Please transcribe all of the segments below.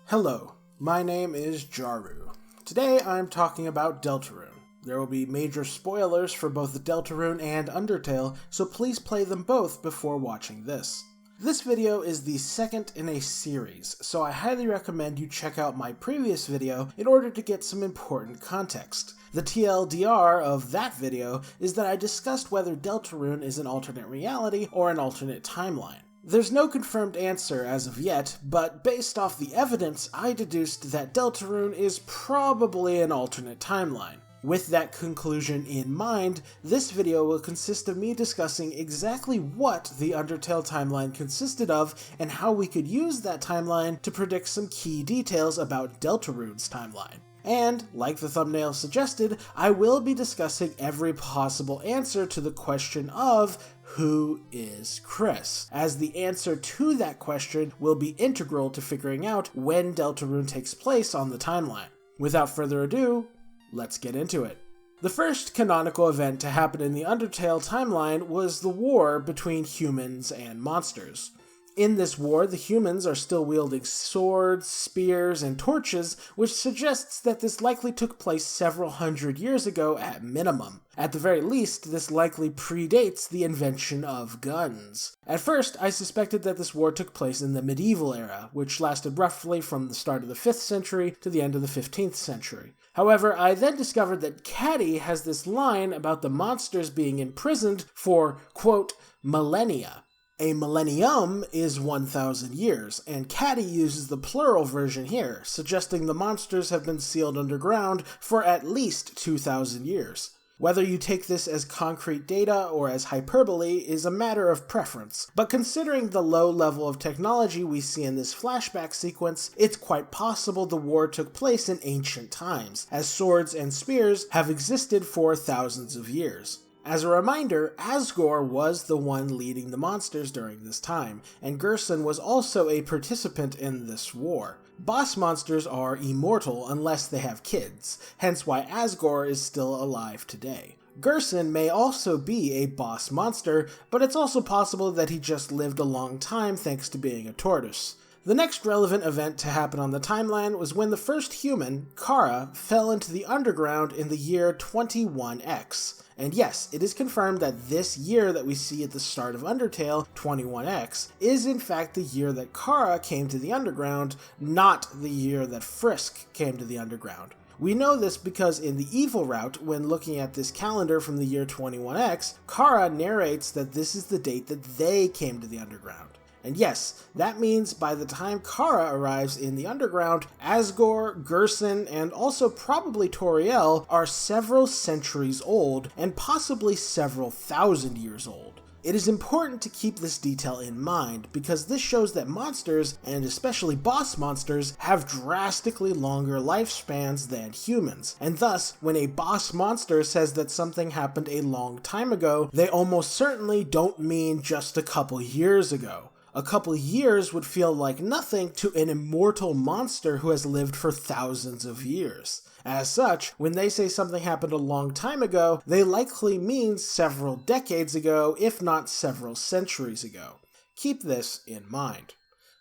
Hello, my name is Jaru. Today I'm talking about Deltarune. There will be major spoilers for both Deltarune and Undertale, so please play them both before watching this. This video is the second in a series, so I highly recommend you check out my previous video in order to get some important context. The TLDR of that video is that I discussed whether Deltarune is an alternate reality or an alternate timeline. There's no confirmed answer as of yet, but based off the evidence, I deduced that Deltarune is probably an alternate timeline. With that conclusion in mind, this video will consist of me discussing exactly what the Undertale timeline consisted of and how we could use that timeline to predict some key details about Deltarune's timeline. And, like the thumbnail suggested, I will be discussing every possible answer to the question of who is Kris, as the answer to that question will be integral to figuring out when Deltarune takes place on the timeline. Without further ado, let's get into it. The first canonical event to happen in the Undertale timeline was the war between humans and monsters. In this war, the humans are still wielding swords, spears, and torches, which suggests that this likely took place several hundred years ago at minimum. At the very least, this likely predates the invention of guns. At first, I suspected that this war took place in the medieval era, which lasted roughly from the start of the 5th century to the end of the 15th century. However, I then discovered that Caddy has this line about the monsters being imprisoned for, quote, millennia. A millennium is 1,000 years, and Caddy uses the plural version here, suggesting the monsters have been sealed underground for at least 2,000 years. Whether you take this as concrete data or as hyperbole is a matter of preference, but considering the low level of technology we see in this flashback sequence, it's quite possible the war took place in ancient times, as swords and spears have existed for thousands of years. As a reminder, Asgore was the one leading the monsters during this time, and Gerson was also a participant in this war. Boss monsters are immortal unless they have kids, hence why Asgore is still alive today. Gerson may also be a boss monster, but it's also possible that he just lived a long time thanks to being a tortoise. The next relevant event to happen on the timeline was when the first human, Chara, fell into the underground in the year 21X. And yes, it is confirmed that this year that we see at the start of Undertale, 21X, is in fact the year that Chara came to the underground, not the year that Frisk came to the underground. We know this because in the evil route, when looking at this calendar from the year 21X, Chara narrates that this is the date that they came to the underground. And yes, that means by the time Chara arrives in the underground, Asgore, Gerson, and also probably Toriel are several centuries old, and possibly several thousand years old. It is important to keep this detail in mind, because this shows that monsters, and especially boss monsters, have drastically longer lifespans than humans, and thus, when a boss monster says that something happened a long time ago, they almost certainly don't mean just a couple years ago. A couple years would feel like nothing to an immortal monster who has lived for thousands of years. As such, when they say something happened a long time ago, they likely mean several decades ago, if not several centuries ago. Keep this in mind.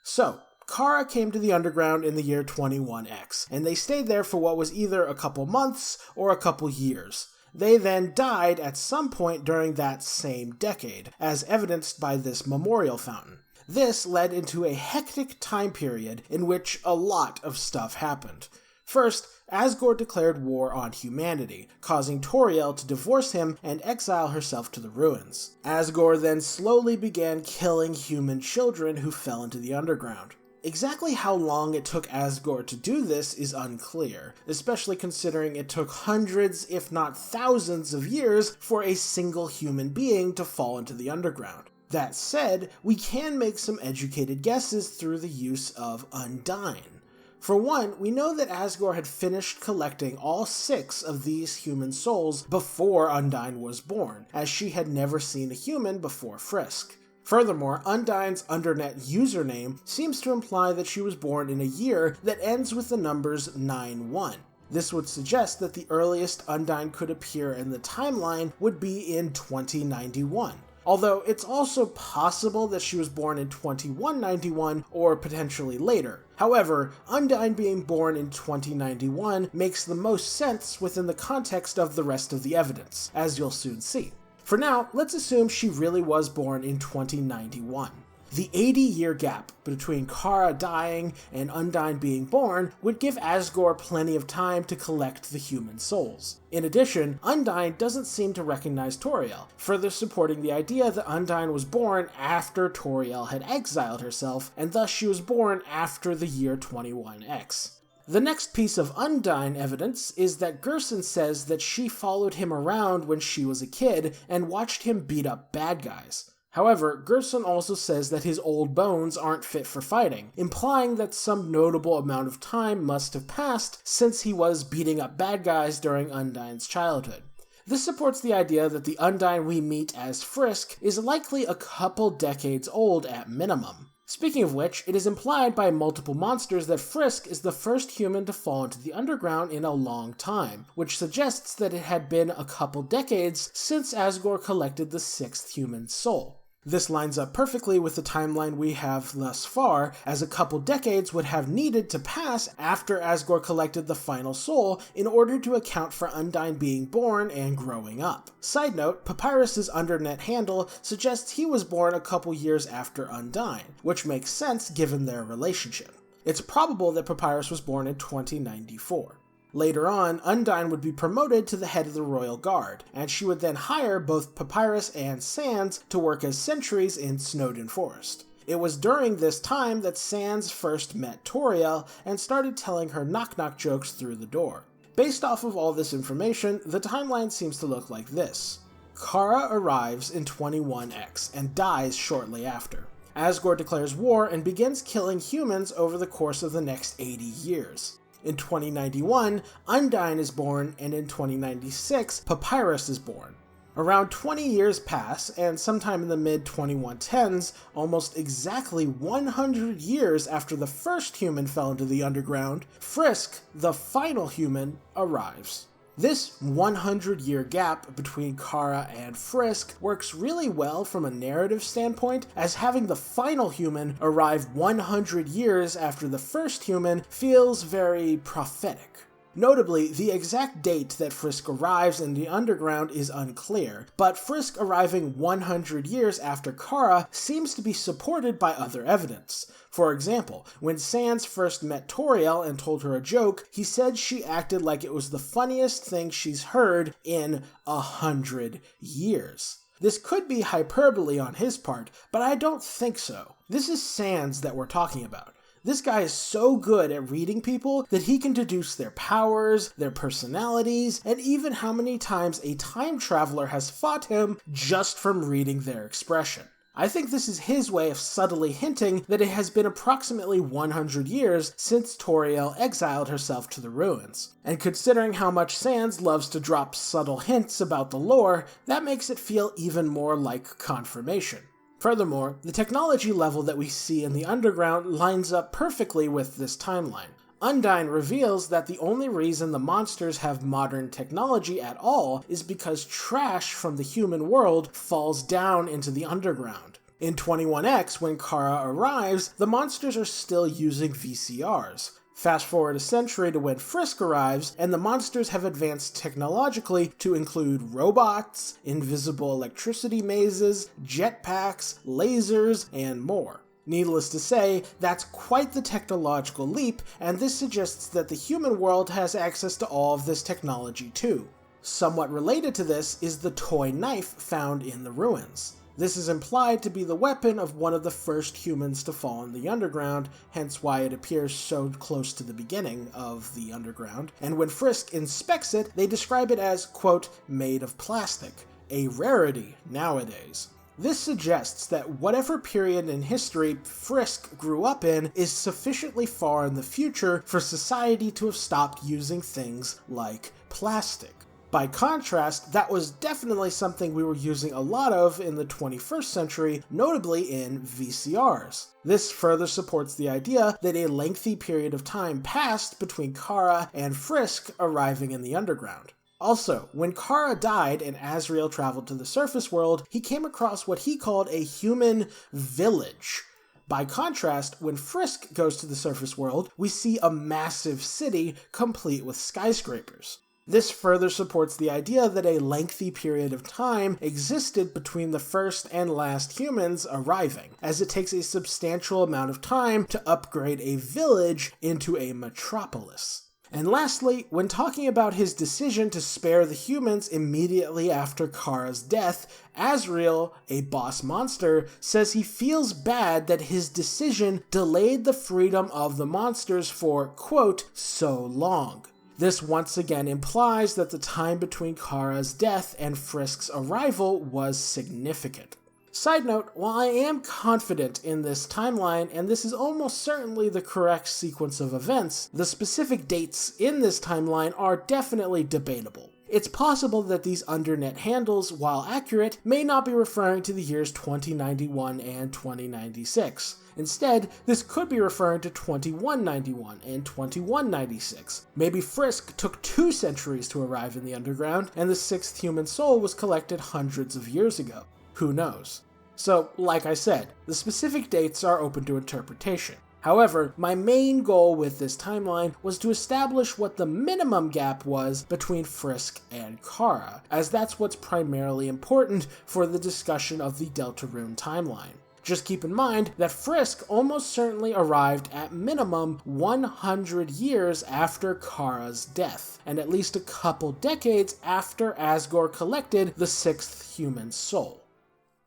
So, Chara came to the underground in the year 21X, and they stayed there for what was either a couple months or a couple years. They then died at some point during that same decade, as evidenced by this memorial fountain. This led into a hectic time period in which a lot of stuff happened. First, Asgore declared war on humanity, causing Toriel to divorce him and exile herself to the ruins. Asgore then slowly began killing human children who fell into the underground. Exactly how long it took Asgore to do this is unclear, especially considering it took hundreds, if not thousands of years for a single human being to fall into the underground. That said, we can make some educated guesses through the use of Undyne. For one, we know that Asgore had finished collecting all 6 of these human souls before Undyne was born, as she had never seen a human before Frisk. Furthermore, Undyne's Undernet username seems to imply that she was born in a year that ends with the numbers 9-1. This would suggest that the earliest Undyne could appear in the timeline would be in 2091. Although it's also possible that she was born in 2191 or potentially later. However, Undyne being born in 2091 makes the most sense within the context of the rest of the evidence, as you'll soon see. For now, let's assume she really was born in 2091. The 80-year gap between Chara dying and Undyne being born would give Asgore plenty of time to collect the human souls. In addition, Undyne doesn't seem to recognize Toriel, further supporting the idea that Undyne was born after Toriel had exiled herself, and thus she was born after the year 21X. The next piece of Undyne evidence is that Gerson says that she followed him around when she was a kid and watched him beat up bad guys. However, Gerson also says that his old bones aren't fit for fighting, implying that some notable amount of time must have passed since he was beating up bad guys during Undyne's childhood. This supports the idea that the Undyne we meet as Frisk is likely a couple decades old at minimum. Speaking of which, it is implied by multiple monsters that Frisk is the first human to fall into the underground in a long time, which suggests that it had been a couple decades since Asgore collected the sixth human soul. This lines up perfectly with the timeline we have thus far, as a couple decades would have needed to pass after Asgore collected the final soul in order to account for Undyne being born and growing up. Side note, Papyrus's undernet handle suggests he was born a couple years after Undyne, which makes sense given their relationship. It's probable that Papyrus was born in 2094. Later on, Undyne would be promoted to the head of the Royal Guard, and she would then hire both Papyrus and Sans to work as sentries in Snowdin Forest. It was during this time that Sans first met Toriel and started telling her knock-knock jokes through the door. Based off of all this information, the timeline seems to look like this. Chara arrives in 21X and dies shortly after. Asgore declares war and begins killing humans over the course of the next 80 years. In 2091, Undyne is born, and in 2096, Papyrus is born. Around 20 years pass, and sometime in the mid-2110s, almost exactly 100 years after the first human fell into the underground, Frisk, the final human, arrives. This 100-year gap between Chara and Frisk works really well from a narrative standpoint, as having the final human arrive 100 years after the first human feels very prophetic. Notably, the exact date that Frisk arrives in the underground is unclear, but Frisk arriving 100 years after Chara seems to be supported by other evidence. For example, when Sans first met Toriel and told her a joke, he said she acted like it was the funniest thing she's heard in 100 years. This could be hyperbole on his part, but I don't think so. This is Sans that we're talking about. This guy is so good at reading people that he can deduce their powers, their personalities, and even how many times a time traveler has fought him just from reading their expression. I think this is his way of subtly hinting that it has been approximately 100 years since Toriel exiled herself to the ruins. And considering how much Sans loves to drop subtle hints about the lore, that makes it feel even more like confirmation. Furthermore, the technology level that we see in the underground lines up perfectly with this timeline. Undyne reveals that the only reason the monsters have modern technology at all is because trash from the human world falls down into the underground. In 21X, when Chara arrives, the monsters are still using VCRs. Fast forward a century to when Frisk arrives, and the monsters have advanced technologically to include robots, invisible electricity mazes, jetpacks, lasers, and more. Needless to say, that's quite the technological leap, and this suggests that the human world has access to all of this technology too. Somewhat related to this is the toy knife found in the ruins. This is implied to be the weapon of one of the first humans to fall in the underground, hence why it appears so close to the beginning of the underground, and when Frisk inspects it, they describe it as, quote, made of plastic, a rarity nowadays. This suggests that whatever period in history Frisk grew up in is sufficiently far in the future for society to have stopped using things like plastic. By contrast, that was definitely something we were using a lot of in the 21st century, notably in VCRs. This further supports the idea that a lengthy period of time passed between Chara and Frisk arriving in the underground. Also, when Chara died and Azrael traveled to the surface world, he came across what he called a human village. By contrast, when Frisk goes to the surface world, we see a massive city complete with skyscrapers. This further supports the idea that a lengthy period of time existed between the first and last humans arriving, as it takes a substantial amount of time to upgrade a village into a metropolis. And lastly, when talking about his decision to spare the humans immediately after Chara's death, Azrael, a boss monster, says he feels bad that his decision delayed the freedom of the monsters for, quote, so long. This once again implies that the time between Chara's death and Frisk's arrival was significant. Side note, while I am confident in this timeline, and this is almost certainly the correct sequence of events, the specific dates in this timeline are definitely debatable. It's possible that these undernet handles, while accurate, may not be referring to the years 2091 and 2096. Instead, this could be referring to 2191 and 2196. Maybe Frisk took 2 centuries to arrive in the underground, and the 6th human soul was collected hundreds of years ago. Who knows? So, like I said, the specific dates are open to interpretation. However, my main goal with this timeline was to establish what the minimum gap was between Frisk and Chara, as that's what's primarily important for the discussion of the Deltarune timeline. Just keep in mind that Frisk almost certainly arrived at minimum 100 years after Chara's death, and at least a couple decades after Asgore collected the 6th human soul.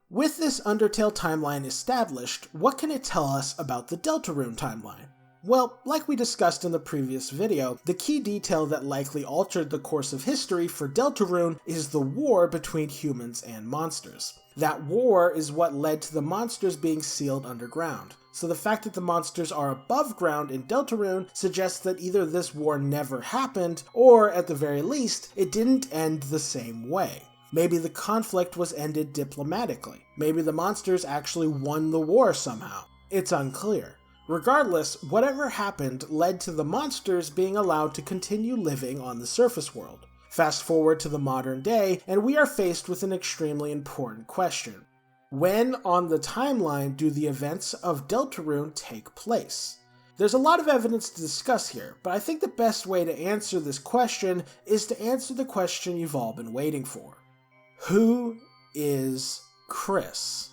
With this Undertale timeline established, what can it tell us about the Deltarune timeline? Well, like we discussed in the previous video, the key detail that likely altered the course of history for Deltarune is the war between humans and monsters. That war is what led to the monsters being sealed underground. So the fact that the monsters are above ground in Deltarune suggests that either this war never happened, or at the very least, it didn't end the same way. Maybe the conflict was ended diplomatically. Maybe the monsters actually won the war somehow. It's unclear. Regardless, whatever happened led to the monsters being allowed to continue living on the surface world. Fast forward to the modern day, and we are faced with an extremely important question. When on the timeline do the events of Deltarune take place? There's a lot of evidence to discuss here, but I think the best way to answer this question is to answer the question you've all been waiting for. Who is Kris?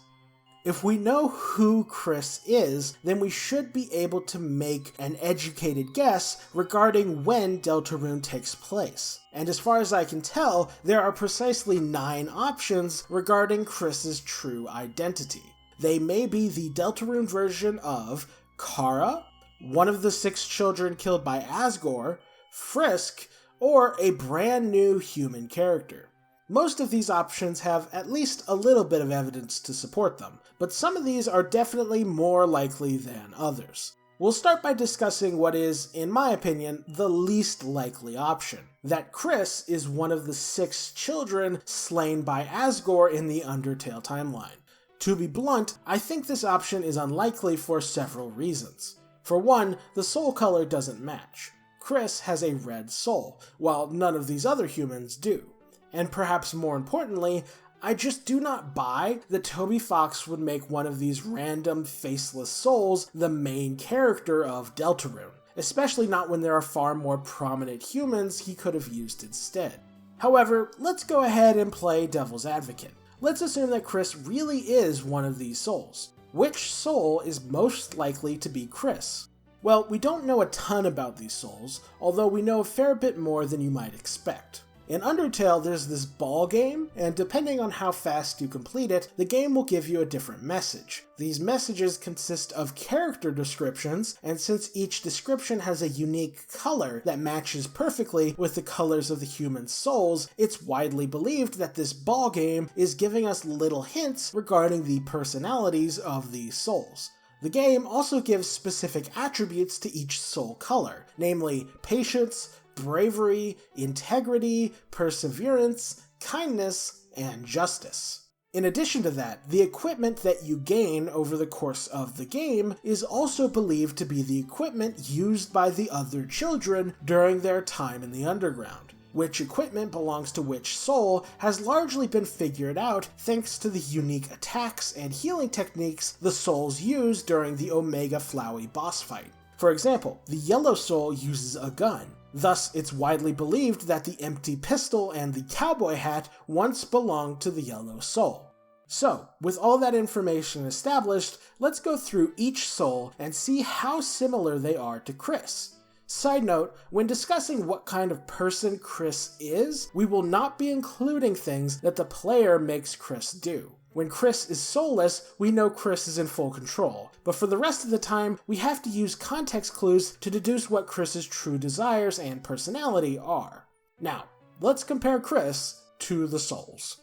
If we know who Kris is, then we should be able to make an educated guess regarding when Deltarune takes place. And as far as I can tell, there are precisely 9 options regarding Kris's true identity. They may be the Deltarune version of Chara, one of the 6 children killed by Asgore, Frisk, or a brand new human character. Most of these options have at least a little bit of evidence to support them, but some of these are definitely more likely than others. We'll start by discussing what is, in my opinion, the least likely option, that Kris is one of the 6 children slain by Asgore in the Undertale timeline. To be blunt, I think this option is unlikely for several reasons. For one, the soul color doesn't match. Kris has a red soul, while none of these other humans do. And perhaps more importantly, I just do not buy that Toby Fox would make one of these random faceless souls the main character of Deltarune, especially not when there are far more prominent humans he could have used instead. However, let's go ahead and play devil's advocate. Let's assume that Kris really is one of these souls. Which soul is most likely to be Kris? Well, we don't know a ton about these souls, although we know a fair bit more than you might expect. In Undertale, there's this ball game, and depending on how fast you complete it, the game will give you a different message. These messages consist of character descriptions, and since each description has a unique color that matches perfectly with the colors of the human souls, it's widely believed that this ball game is giving us little hints regarding the personalities of these souls. The game also gives specific attributes to each soul color, namely patience, bravery, integrity, perseverance, kindness, and justice. In addition to that, the equipment that you gain over the course of the game is also believed to be the equipment used by the other children during their time in the underground. Which equipment belongs to which soul has largely been figured out thanks to the unique attacks and healing techniques the souls use during the Omega Flowey boss fight. For example, the yellow soul uses a gun. Thus, it's widely believed that the empty pistol and the cowboy hat once belonged to the yellow soul. So, with all that information established, let's go through each soul and see how similar they are to Kris. Side note, when discussing what kind of person Kris is, we will not be including things that the player makes Kris do. When Kris is soulless, we know Kris is in full control, but for the rest of the time, we have to use context clues to deduce what Kris's true desires and personality are. Now, let's compare Kris to the souls.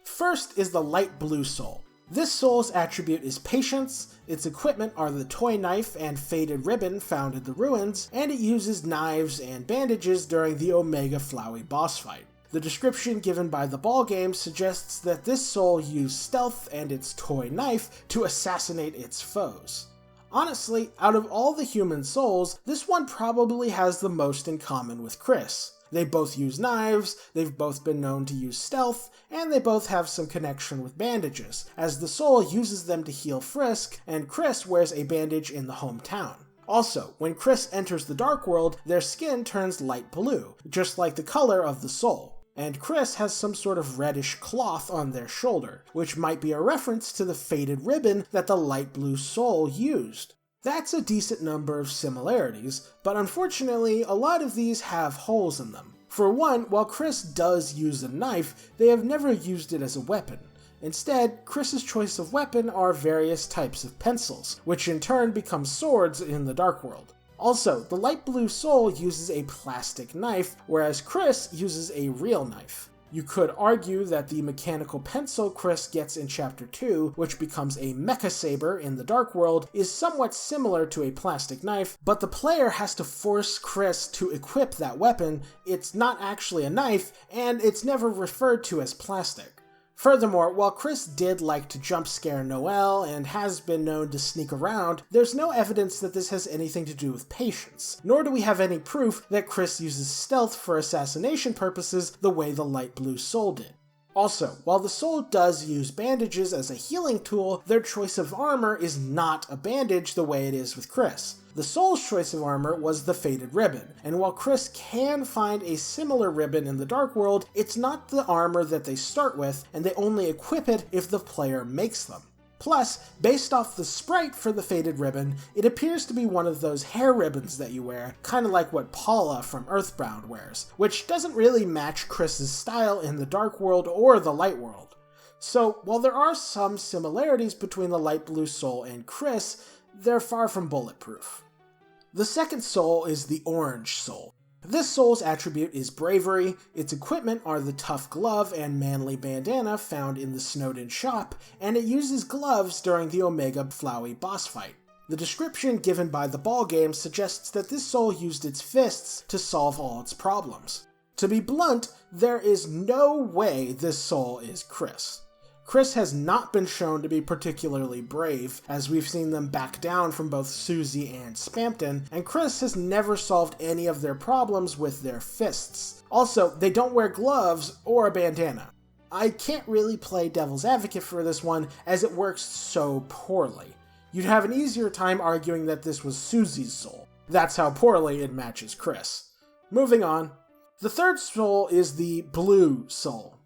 First is the light blue soul. This soul's attribute is patience, its equipment are the toy knife and faded ribbon found in the ruins, and it uses knives and bandages during the Omega Flowey boss fight. The description given by the ball game suggests that this soul used stealth and its toy knife to assassinate its foes. Honestly, out of all the human souls, this one probably has the most in common with Kris. They both use knives, they've both been known to use stealth, and they both have some connection with bandages, as the soul uses them to heal Frisk, and Kris wears a bandage in the hometown. Also, when Kris enters the Dark World, their skin turns light blue, just like the color of the soul. And Kris has some sort of reddish cloth on their shoulder, which might be a reference to the faded ribbon that the light blue soul used. That's a decent number of similarities, but unfortunately, a lot of these have holes in them. For one, while Kris does use a knife, they have never used it as a weapon. Instead, Kris's choice of weapon are various types of pencils, which in turn become swords in the Dark World. Also, the light blue soul uses a plastic knife, whereas Kris uses a real knife. You could argue that the mechanical pencil Kris gets in Chapter 2, which becomes a mecha saber in the Dark World, is somewhat similar to a plastic knife, but the player has to force Kris to equip that weapon. It's not actually a knife, and it's never referred to as plastic. Furthermore, while Kris did like to jump scare Noelle and has been known to sneak around, there's no evidence that this has anything to do with patience, nor do we have any proof that Kris uses stealth for assassination purposes the way the light blue soul did. Also, while the soul does use bandages as a healing tool, their choice of armor is not a bandage the way it is with Kris. The soul's choice of armor was the faded ribbon, and while Kris can find a similar ribbon in the Dark World, it's not the armor that they start with, and they only equip it if the player makes them. Plus, based off the sprite for the faded ribbon, it appears to be one of those hair ribbons that you wear, kinda like what Paula from Earthbound wears, which doesn't really match Kris's style in the Dark World or the Light World. So, while there are some similarities between the light blue soul and Kris, they're far from bulletproof. The second soul is the orange soul. This soul's attribute is bravery, its equipment are the tough glove and manly bandana found in the Snowden shop, and it uses gloves during the Omega Flowey boss fight. The description given by the ball game suggests that this soul used its fists to solve all its problems. To be blunt, there is no way this soul is Kris. Kris has not been shown to be particularly brave, as we've seen them back down from both Susie and Spampton, and Kris has never solved any of their problems with their fists. Also, they don't wear gloves or a bandana. I can't really play devil's advocate for this one, as it works so poorly. You'd have an easier time arguing that this was Susie's soul. That's how poorly it matches Kris. Moving on. The third soul is the blue soul.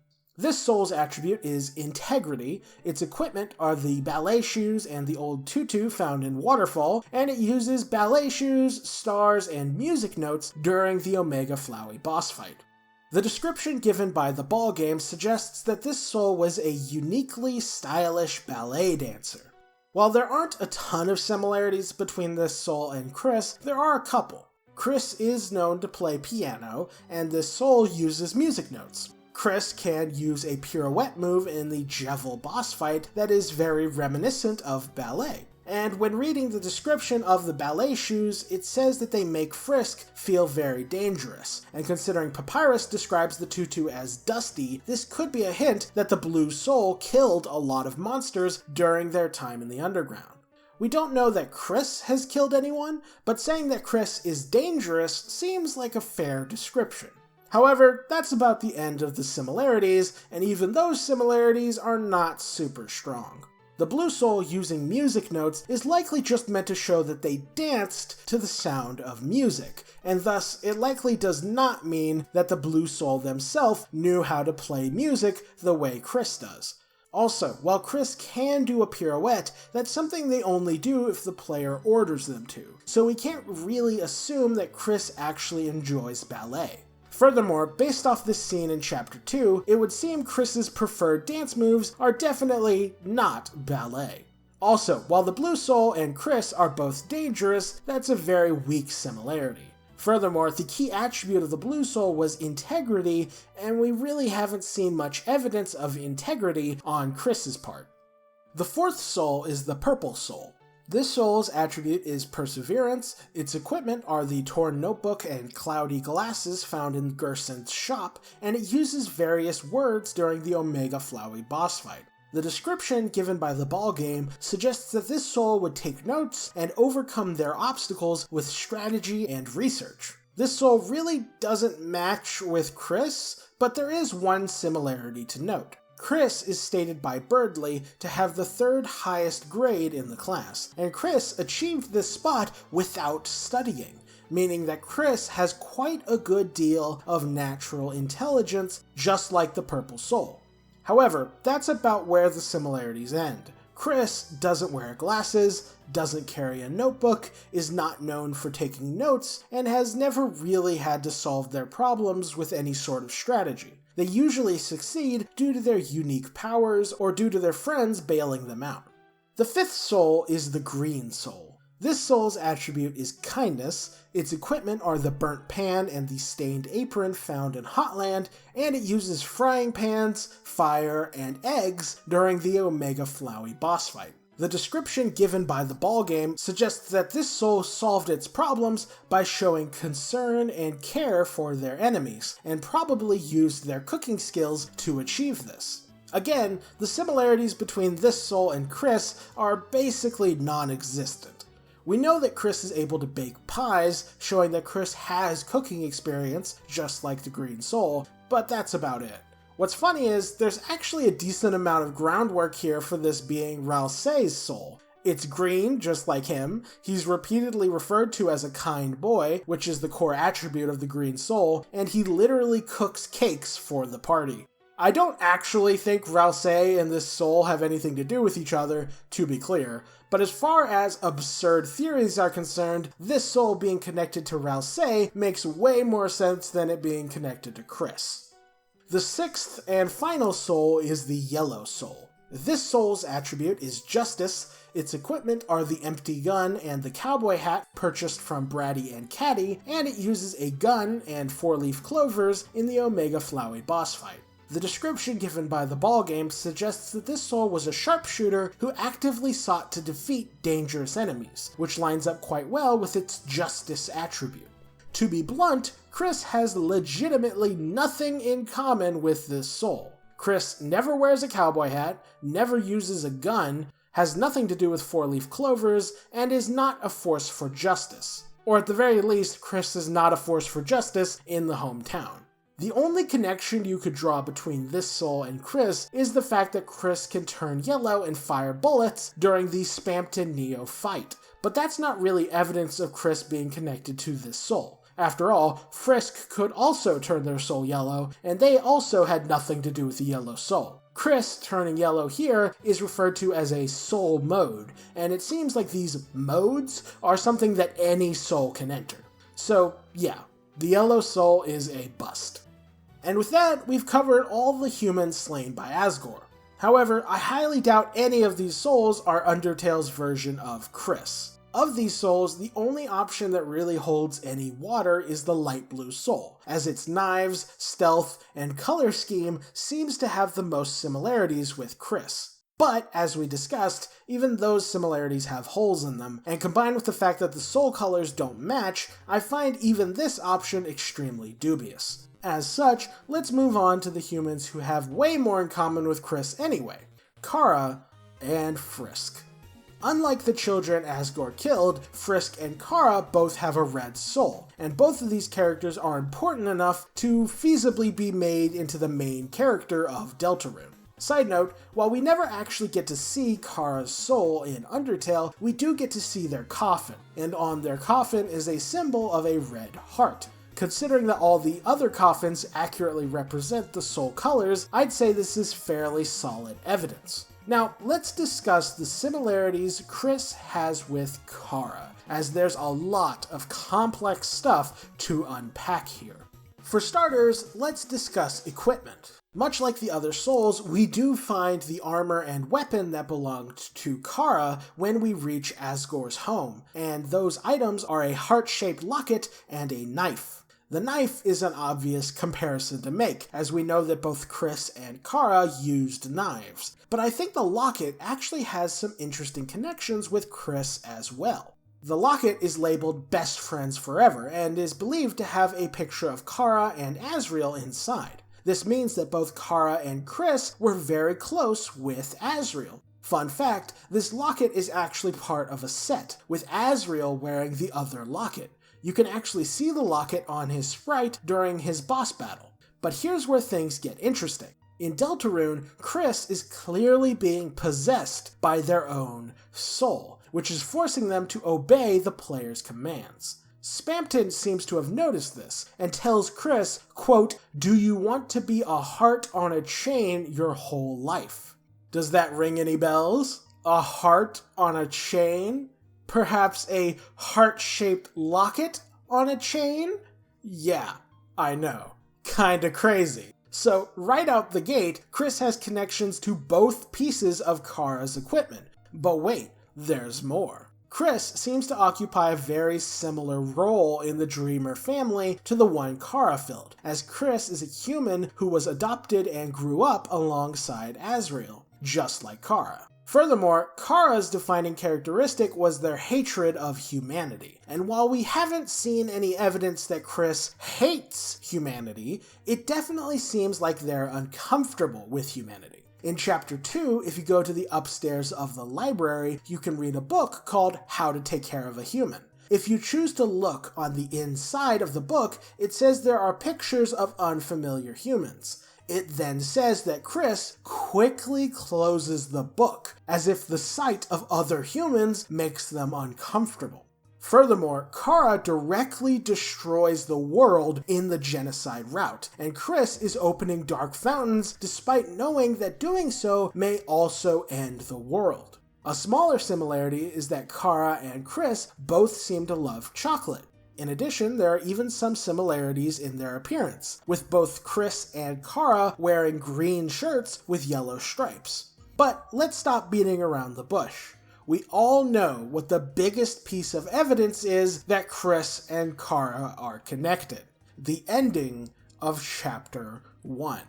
This soul's attribute is integrity, its equipment are the ballet shoes and the old tutu found in Waterfall, and it uses ballet shoes, stars, and music notes during the Omega Flowey boss fight. The description given by the ball game suggests that this soul was a uniquely stylish ballet dancer. While there aren't a ton of similarities between this soul and Kris, there are a couple. Kris is known to play piano, and this soul uses music notes. Kris can use a pirouette move in the Jevil boss fight that is very reminiscent of ballet. And when reading the description of the ballet shoes, it says that they make Frisk feel very dangerous. And considering Papyrus describes the tutu as dusty, this could be a hint that the Blue Soul killed a lot of monsters during their time in the underground. We don't know that Kris has killed anyone, but saying that Kris is dangerous seems like a fair description. However, that's about the end of the similarities, and even those similarities are not super strong. The blue soul using music notes is likely just meant to show that they danced to the sound of music, and thus it likely does not mean that the blue soul themselves knew how to play music the way Kris does. Also, while Kris can do a pirouette, that's something they only do if the player orders them to, so we can't really assume that Kris actually enjoys ballet. Furthermore, based off this scene in Chapter 2, it would seem Kris's preferred dance moves are definitely not ballet. Also, while the Blue Soul and Kris are both dangerous, that's a very weak similarity. Furthermore, the key attribute of the Blue Soul was integrity, and we really haven't seen much evidence of integrity on Kris's part. The fourth soul is the Purple Soul. This soul's attribute is perseverance, its equipment are the torn notebook and cloudy glasses found in Gerson's shop, and it uses various words during the Omega Flowey boss fight. The description given by the ball game suggests that this soul would take notes and overcome their obstacles with strategy and research. This soul really doesn't match with Kris, but there is one similarity to note. Kris is stated by Birdley to have the third highest grade in the class, and Kris achieved this spot without studying, meaning that Kris has quite a good deal of natural intelligence, just like the Purple Soul. However, that's about where the similarities end. Kris doesn't wear glasses, doesn't carry a notebook, is not known for taking notes, and has never really had to solve their problems with any sort of strategy. They usually succeed due to their unique powers or due to their friends bailing them out. The fifth soul is the Green Soul. This soul's attribute is kindness, its equipment are the burnt pan and the stained apron found in Hotland, and it uses frying pans, fire, and eggs during the Omega Flowey boss fight. The description given by the ball game suggests that this soul solved its problems by showing concern and care for their enemies, and probably used their cooking skills to achieve this. Again, the similarities between this soul and Kris are basically non-existent. We know that Kris is able to bake pies, showing that Kris has cooking experience, just like the Green Soul, but that's about it. What's funny is, there's actually a decent amount of groundwork here for this being Ralsei's soul. It's green, just like him, he's repeatedly referred to as a kind boy, which is the core attribute of the Green Soul, and he literally cooks cakes for the party. I don't actually think Ralsei and this soul have anything to do with each other, to be clear, but as far as absurd theories are concerned, this soul being connected to Ralsei makes way more sense than it being connected to Kris. The sixth and final soul is the Yellow Soul. This soul's attribute is justice, its equipment are the empty gun and the cowboy hat purchased from Bratty and Caddy, and it uses a gun and 4-leaf clovers in the Omega Flowey boss fight. The description given by the ball game suggests that this soul was a sharpshooter who actively sought to defeat dangerous enemies, which lines up quite well with its justice attribute. To be blunt, Kris has legitimately nothing in common with this soul. Kris never wears a cowboy hat, never uses a gun, has nothing to do with 4-leaf clovers, and is not a force for justice. Or at the very least, Kris is not a force for justice in the hometown. The only connection you could draw between this soul and Kris is the fact that Kris can turn yellow and fire bullets during the Spampton Neo fight, but that's not really evidence of Kris being connected to this soul. After all, Frisk could also turn their soul yellow, and they also had nothing to do with the yellow soul. Kris turning yellow here is referred to as a soul mode, and it seems like these modes are something that any soul can enter. So yeah, the yellow soul is a bust. And with that, we've covered all the humans slain by Asgore. However, I highly doubt any of these souls are Undertale's version of Kris. Of these souls, the only option that really holds any water is the light blue soul, as its knives, stealth, and color scheme seems to have the most similarities with Kris. But, as we discussed, even those similarities have holes in them, and combined with the fact that the soul colors don't match, I find even this option extremely dubious. As such, let's move on to the humans who have way more in common with Kris anyway, Chara and Frisk. Unlike the children Asgore killed, Frisk and Chara both have a red soul, and both of these characters are important enough to feasibly be made into the main character of Deltarune. Side note, while we never actually get to see Chara's soul in Undertale, we do get to see their coffin, and on their coffin is a symbol of a red heart. Considering that all the other coffins accurately represent the soul colors, I'd say this is fairly solid evidence. Now, let's discuss the similarities Kris has with Chara, as there's a lot of complex stuff to unpack here. For starters, let's discuss equipment. Much like the other souls, we do find the armor and weapon that belonged to Chara when we reach Asgore's home, and those items are a heart-shaped locket and a knife. The knife is an obvious comparison to make, as we know that both Kris and Chara used knives, but I think the locket actually has some interesting connections with Kris as well. The locket is labeled Best Friends Forever, and is believed to have a picture of Chara and Asriel inside. This means that both Chara and Kris were very close with Asriel. Fun fact, this locket is actually part of a set, with Asriel wearing the other locket. You can actually see the locket on his sprite during his boss battle. But here's where things get interesting. In Deltarune, Kris is clearly being possessed by their own soul, which is forcing them to obey the player's commands. Spamton seems to have noticed this, and tells Kris, quote, "Do you want to be a heart on a chain your whole life?" Does that ring any bells? A heart on a chain? Perhaps a heart-shaped locket on a chain? Yeah, I know. Kinda crazy. So, right out the gate, Kris has connections to both pieces of Chara's equipment. But wait, there's more. Kris seems to occupy a very similar role in the Dreemur family to the one Chara filled, as Kris is a human who was adopted and grew up alongside Asriel, just like Chara. Furthermore, Chara's defining characteristic was their hatred of humanity. And while we haven't seen any evidence that Kris hates humanity, it definitely seems like they're uncomfortable with humanity. In Chapter 2, if you go to the upstairs of the library, you can read a book called How to Take Care of a Human. If you choose to look on the inside of the book, it says there are pictures of unfamiliar humans. It then says that Kris quickly closes the book, as if the sight of other humans makes them uncomfortable. Furthermore, Chara directly destroys the world in the genocide route, and Kris is opening dark fountains despite knowing that doing so may also end the world. A smaller similarity is that Chara and Kris both seem to love chocolate. In addition, there are even some similarities in their appearance, with both Kris and Chara wearing green shirts with yellow stripes. But let's stop beating around the bush. We all know what the biggest piece of evidence is that Kris and Chara are connected. The ending of Chapter 1.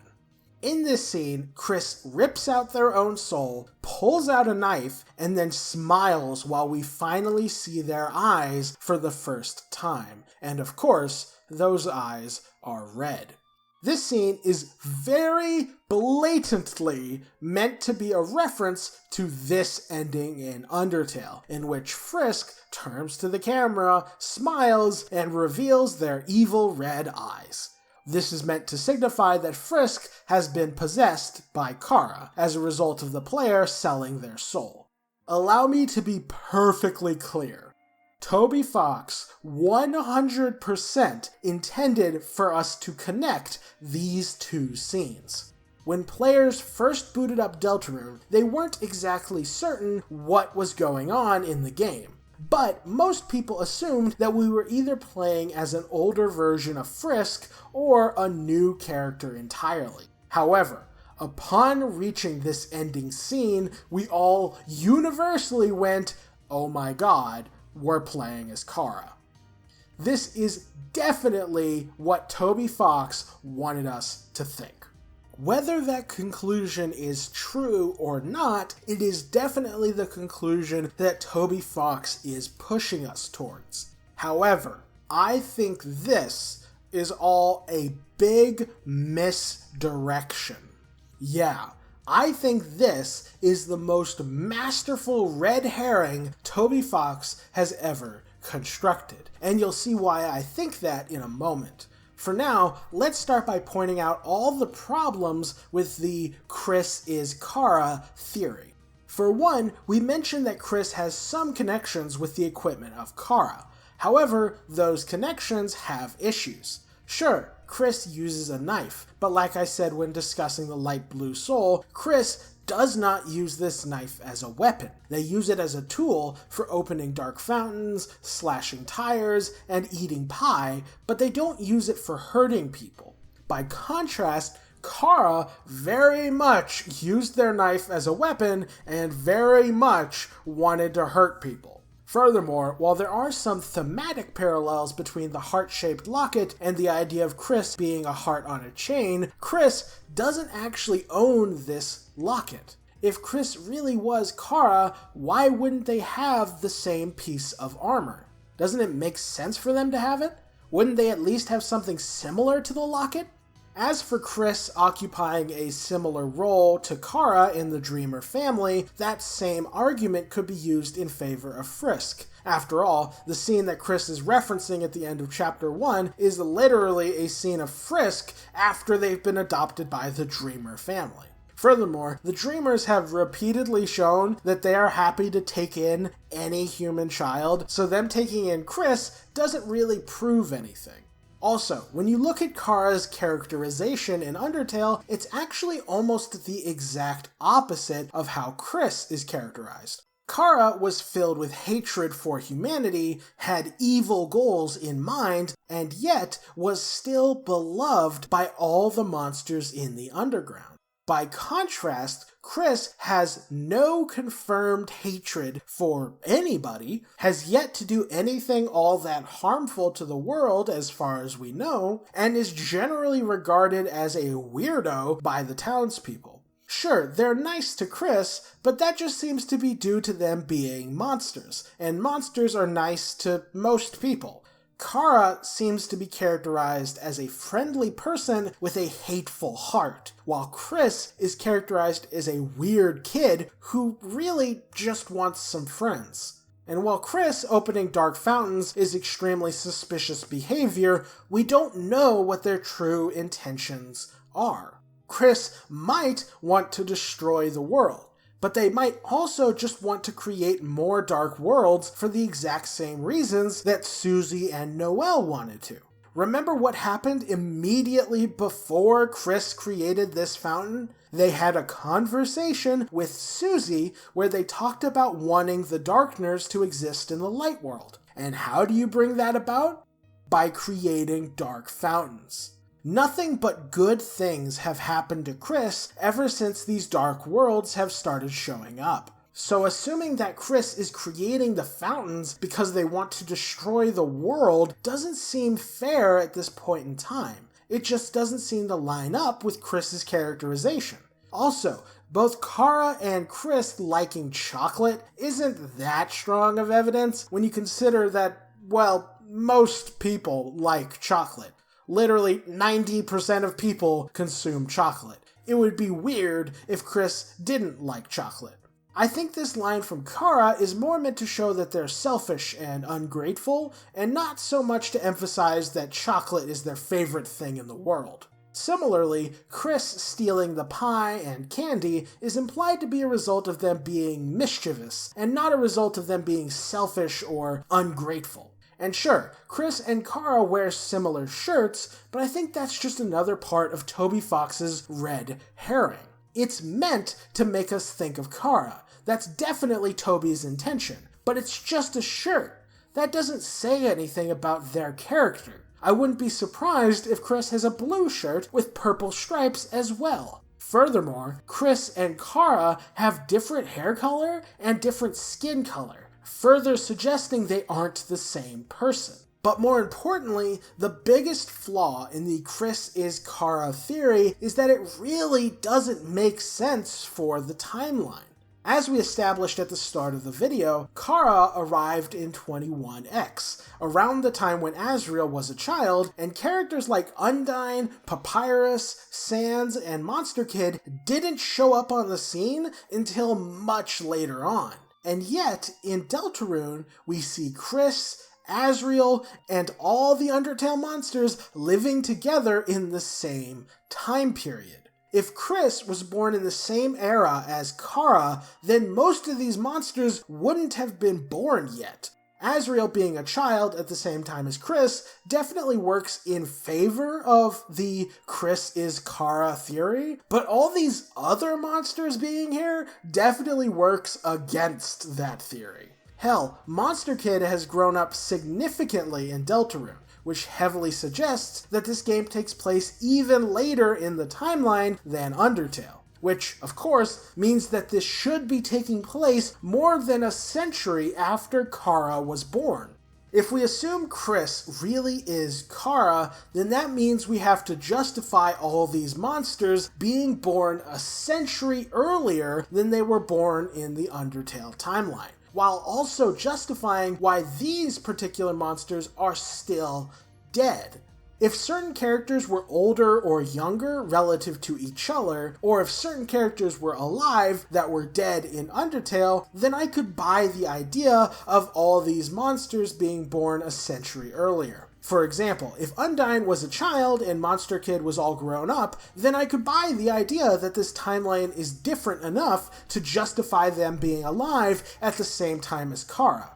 In this scene, Kris rips out their own soul, pulls out a knife, and then smiles while we finally see their eyes for the first time. And of course, those eyes are red. This scene is very blatantly meant to be a reference to this ending in Undertale, in which Frisk turns to the camera, smiles, and reveals their evil red eyes. This is meant to signify that Frisk has been possessed by Chara as a result of the player selling their soul. Allow me to be perfectly clear. Toby Fox 100% intended for us to connect these two scenes. When players first booted up Deltarune, they weren't exactly certain what was going on in the game. But most people assumed that we were either playing as an older version of Frisk or a new character entirely. However, upon reaching this ending scene, we all universally went, "Oh my god, we're playing as Chara." This is definitely what Toby Fox wanted us to think. Whether that conclusion is true or not, it is definitely the conclusion that Toby Fox is pushing us towards. However, I think this is all a big misdirection. Yeah, I think this is the most masterful red herring Toby Fox has ever constructed, and you'll see why I think that in a moment. For now, let's start by pointing out all the problems with the Kris is Chara theory. For one, we mentioned that Kris has some connections with the equipment of Chara. However, those connections have issues. Sure, Kris uses a knife, but like I said when discussing the light blue soul, Kris does not use this knife as a weapon. They use it as a tool for opening dark fountains, slashing tires, and eating pie, but they don't use it for hurting people. By contrast, Chara very much used their knife as a weapon and very much wanted to hurt people. Furthermore, while there are some thematic parallels between the heart-shaped locket and the idea of Kris being a heart on a chain, Kris doesn't actually own this locket. If Kris really was Chara, why wouldn't they have the same piece of armor? Doesn't it make sense for them to have it? Wouldn't they at least have something similar to the locket? As for Kris occupying a similar role to Chara in the Dreemur family, that same argument could be used in favor of Frisk. After all, the scene that Kris is referencing at the end of Chapter 1 is literally a scene of Frisk after they've been adopted by the Dreemur family. Furthermore, the Dreemurs have repeatedly shown that they are happy to take in any human child, so them taking in Kris doesn't really prove anything. Also, when you look at Chara's characterization in Undertale, it's actually almost the exact opposite of how Kris is characterized. Chara was filled with hatred for humanity, had evil goals in mind, and yet was still beloved by all the monsters in the underground. By contrast, Kris has no confirmed hatred for anybody, has yet to do anything all that harmful to the world as far as we know, and is generally regarded as a weirdo by the townspeople. Sure, they're nice to Kris, but that just seems to be due to them being monsters, and monsters are nice to most people. Chara seems to be characterized as a friendly person with a hateful heart, while Kris is characterized as a weird kid who really just wants some friends. And while Kris opening dark fountains is extremely suspicious behavior, we don't know what their true intentions are. Kris might want to destroy the world, but they might also just want to create more dark worlds for the exact same reasons that Susie and Noelle wanted to. Remember what happened immediately before Kris created this fountain? They had a conversation with Susie where they talked about wanting the Darkners to exist in the light world. And how do you bring that about? By creating dark fountains. Nothing but good things have happened to Kris ever since these dark worlds have started showing up. So assuming that Kris is creating the fountains because they want to destroy the world doesn't seem fair at this point in time. It just doesn't seem to line up with Kris's characterization. Also, both Chara and Kris liking chocolate isn't that strong of evidence when you consider that, well, most people like chocolate. Literally 90% of people consume chocolate. It would be weird if Kris didn't like chocolate. I think this line from Chara is more meant to show that they're selfish and ungrateful, and not so much to emphasize that chocolate is their favorite thing in the world. Similarly, Kris stealing the pie and candy is implied to be a result of them being mischievous, and not a result of them being selfish or ungrateful. And sure, Kris and Chara wear similar shirts, but I think that's just another part of Toby Fox's red herring. It's meant to make us think of Chara. That's definitely Toby's intention, but it's just a shirt. That doesn't say anything about their character. I wouldn't be surprised if Kris has a blue shirt with purple stripes as well. Furthermore, Kris and Chara have different hair color and different skin color, further suggesting they aren't the same person. But more importantly, the biggest flaw in the Kris is Chara theory is that it really doesn't make sense for the timeline. As we established at the start of the video, Chara arrived in 21X, around the time when Asriel was a child, and characters like Undyne, Papyrus, Sans, and Monster Kid didn't show up on the scene until much later on. And yet, in Deltarune, we see Kris, Asriel, and all the Undertale monsters living together in the same time period. If Kris was born in the same era as Chara, then most of these monsters wouldn't have been born yet. Asriel being a child at the same time as Kris definitely works in favor of the Kris is Chara theory, but all these other monsters being here definitely works against that theory. Hell, Monster Kid has grown up significantly in Deltarune, which heavily suggests that this game takes place even later in the timeline than Undertale, which, of course, means that this should be taking place more than a century after Chara was born. If we assume Kris really is Chara, then that means we have to justify all these monsters being born a century earlier than they were born in the Undertale timeline, while also justifying why these particular monsters are still dead. If certain characters were older or younger relative to each other, or if certain characters were alive that were dead in Undertale, then I could buy the idea of all these monsters being born a century earlier. For example, if Undyne was a child and Monster Kid was all grown up, then I could buy the idea that this timeline is different enough to justify them being alive at the same time as Chara.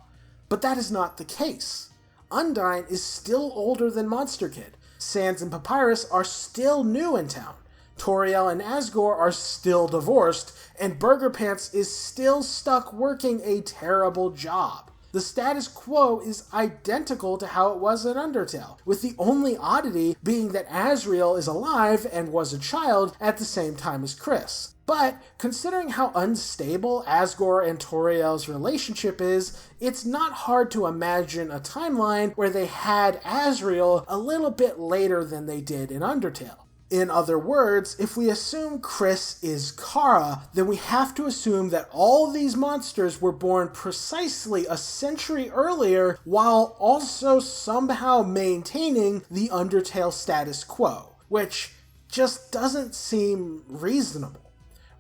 But that is not the case. Undyne is still older than Monster Kid. Sans and Papyrus are still new in town. Toriel and Asgore are still divorced, and Burger Pants is still stuck working a terrible job. The status quo is identical to how it was in Undertale, with the only oddity being that Asriel is alive and was a child at the same time as Kris. But, considering how unstable Asgore and Toriel's relationship is, it's not hard to imagine a timeline where they had Asriel a little bit later than they did in Undertale. In other words, if we assume Kris is Chara, then we have to assume that all these monsters were born precisely a century earlier while also somehow maintaining the Undertale status quo, which just doesn't seem reasonable.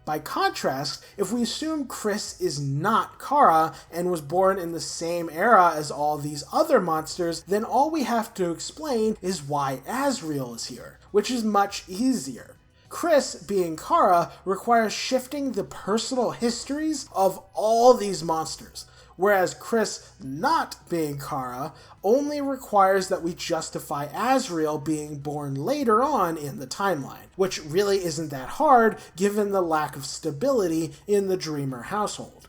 By contrast, if we assume Kris is not Chara and was born in the same era as all these other monsters, then all we have to explain is why Asriel is here, which is much easier. Kris, being Chara, requires shifting the personal histories of all these monsters, whereas Kris, not being Chara, only requires that we justify Asriel being born later on in the timeline, which really isn't that hard given the lack of stability in the Dreemur household.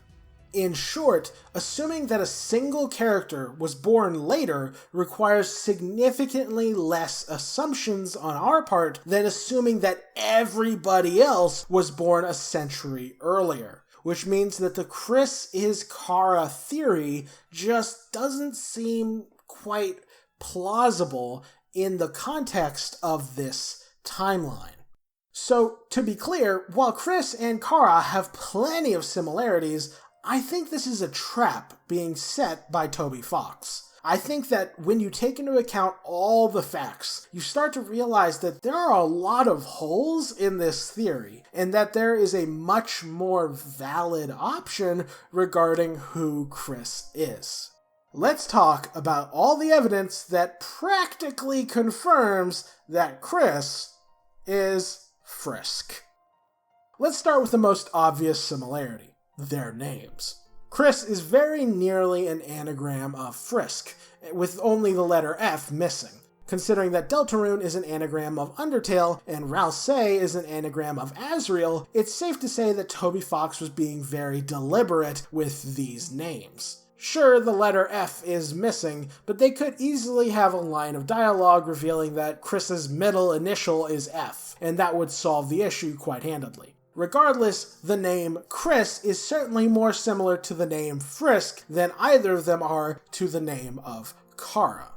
In short, assuming that a single character was born later requires significantly less assumptions on our part than assuming that everybody else was born a century earlier, which means that the Kris is Chara theory just doesn't seem quite plausible in the context of this timeline. So, to be clear, while Kris and Chara have plenty of similarities, I think this is a trap being set by Toby Fox. I think that when you take into account all the facts, you start to realize that there are a lot of holes in this theory, and that there is a much more valid option regarding who Kris is. Let's talk about all the evidence that practically confirms that Kris is Frisk. Let's start with the most obvious similarity: their names. Kris is very nearly an anagram of Frisk, with only the letter F missing. Considering that Deltarune is an anagram of Undertale and Ralsei is an anagram of Asriel, it's safe to say that Toby Fox was being very deliberate with these names. Sure, the letter F is missing, but they could easily have a line of dialogue revealing that Kris's middle initial is F, and that would solve the issue quite handedly. Regardless, the name Kris is certainly more similar to the name Frisk than either of them are to the name of Chara.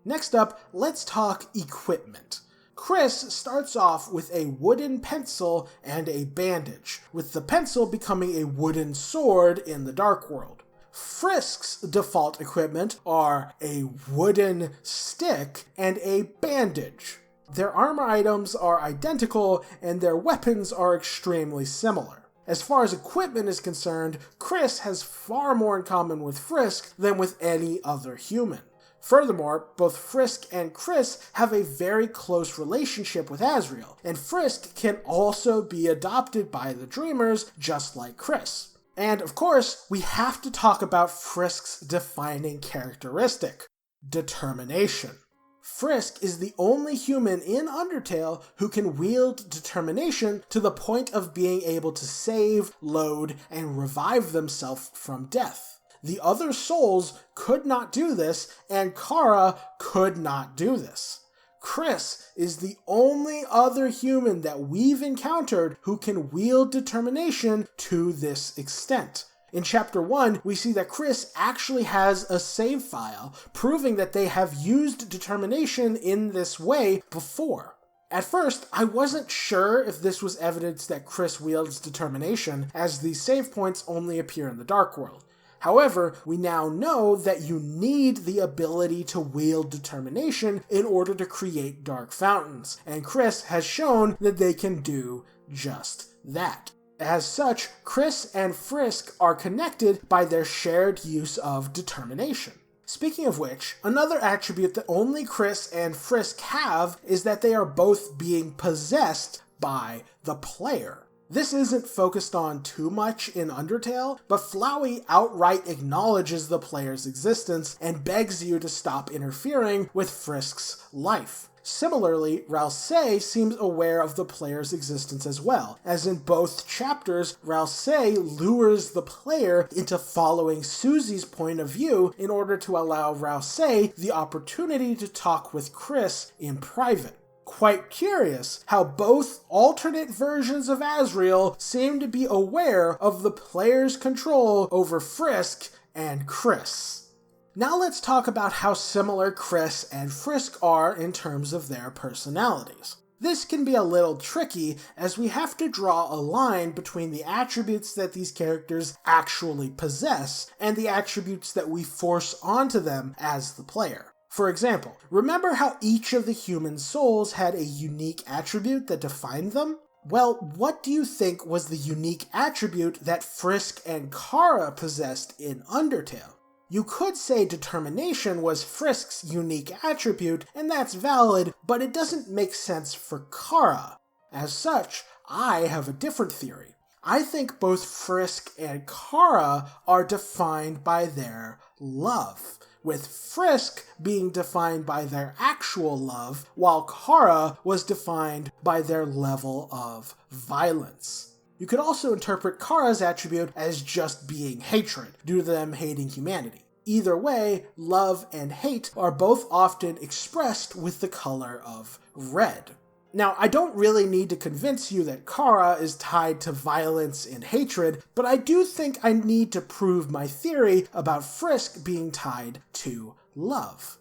Next up, let's talk equipment. Kris starts off with a wooden pencil and a bandage, with the pencil becoming a wooden sword in the Dark World. Frisk's default equipment are a wooden stick and a bandage. Their armor items are identical, and their weapons are extremely similar. As far as equipment is concerned, Kris has far more in common with Frisk than with any other human. Furthermore, both Frisk and Kris have a very close relationship with Azrael, and Frisk can also be adopted by the Dreemers just like Kris. And of course, we have to talk about Frisk's defining characteristic: determination. Frisk is the only human in Undertale who can wield determination to the point of being able to save, load, and revive themselves from death. The other souls could not do this, and Chara could not do this. Kris is the only other human that we've encountered who can wield determination to this extent. In Chapter 1, we see that Kris actually has a save file, proving that they have used determination in this way before. At first, I wasn't sure if this was evidence that Kris wields determination, as the save points only appear in the Dark World. However, we now know that you need the ability to wield determination in order to create dark fountains, and Kris has shown that they can do just that. As such, Kris and Frisk are connected by their shared use of determination. Speaking of which, another attribute that only Kris and Frisk have is that they are both being possessed by the player. This isn't focused on too much in Undertale, but Flowey outright acknowledges the player's existence and begs you to stop interfering with Frisk's life. Similarly, Ralsei seems aware of the player's existence as well, as in both chapters, Ralsei lures the player into following Susie's point of view in order to allow Ralsei the opportunity to talk with Kris in private. Quite curious how both alternate versions of Azrael seem to be aware of the player's control over Frisk and Kris. Now let's talk about how similar Kris and Frisk are in terms of their personalities. This can be a little tricky, as we have to draw a line between the attributes that these characters actually possess and the attributes that we force onto them as the player. For example, remember how each of the human souls had a unique attribute that defined them? Well, what do you think was the unique attribute that Frisk and Chara possessed in Undertale? You could say determination was Frisk's unique attribute, and that's valid, but it doesn't make sense for Chara. As such, I have a different theory. I think both Frisk and Chara are defined by their love, with Frisk being defined by their actual love, while Chara was defined by their level of violence. You could also interpret Chara's attribute as just being hatred, due to them hating humanity. Either way, love and hate are both often expressed with the color of red. Now, I don't really need to convince you that Chara is tied to violence and hatred, but I do think I need to prove my theory about Frisk being tied to love.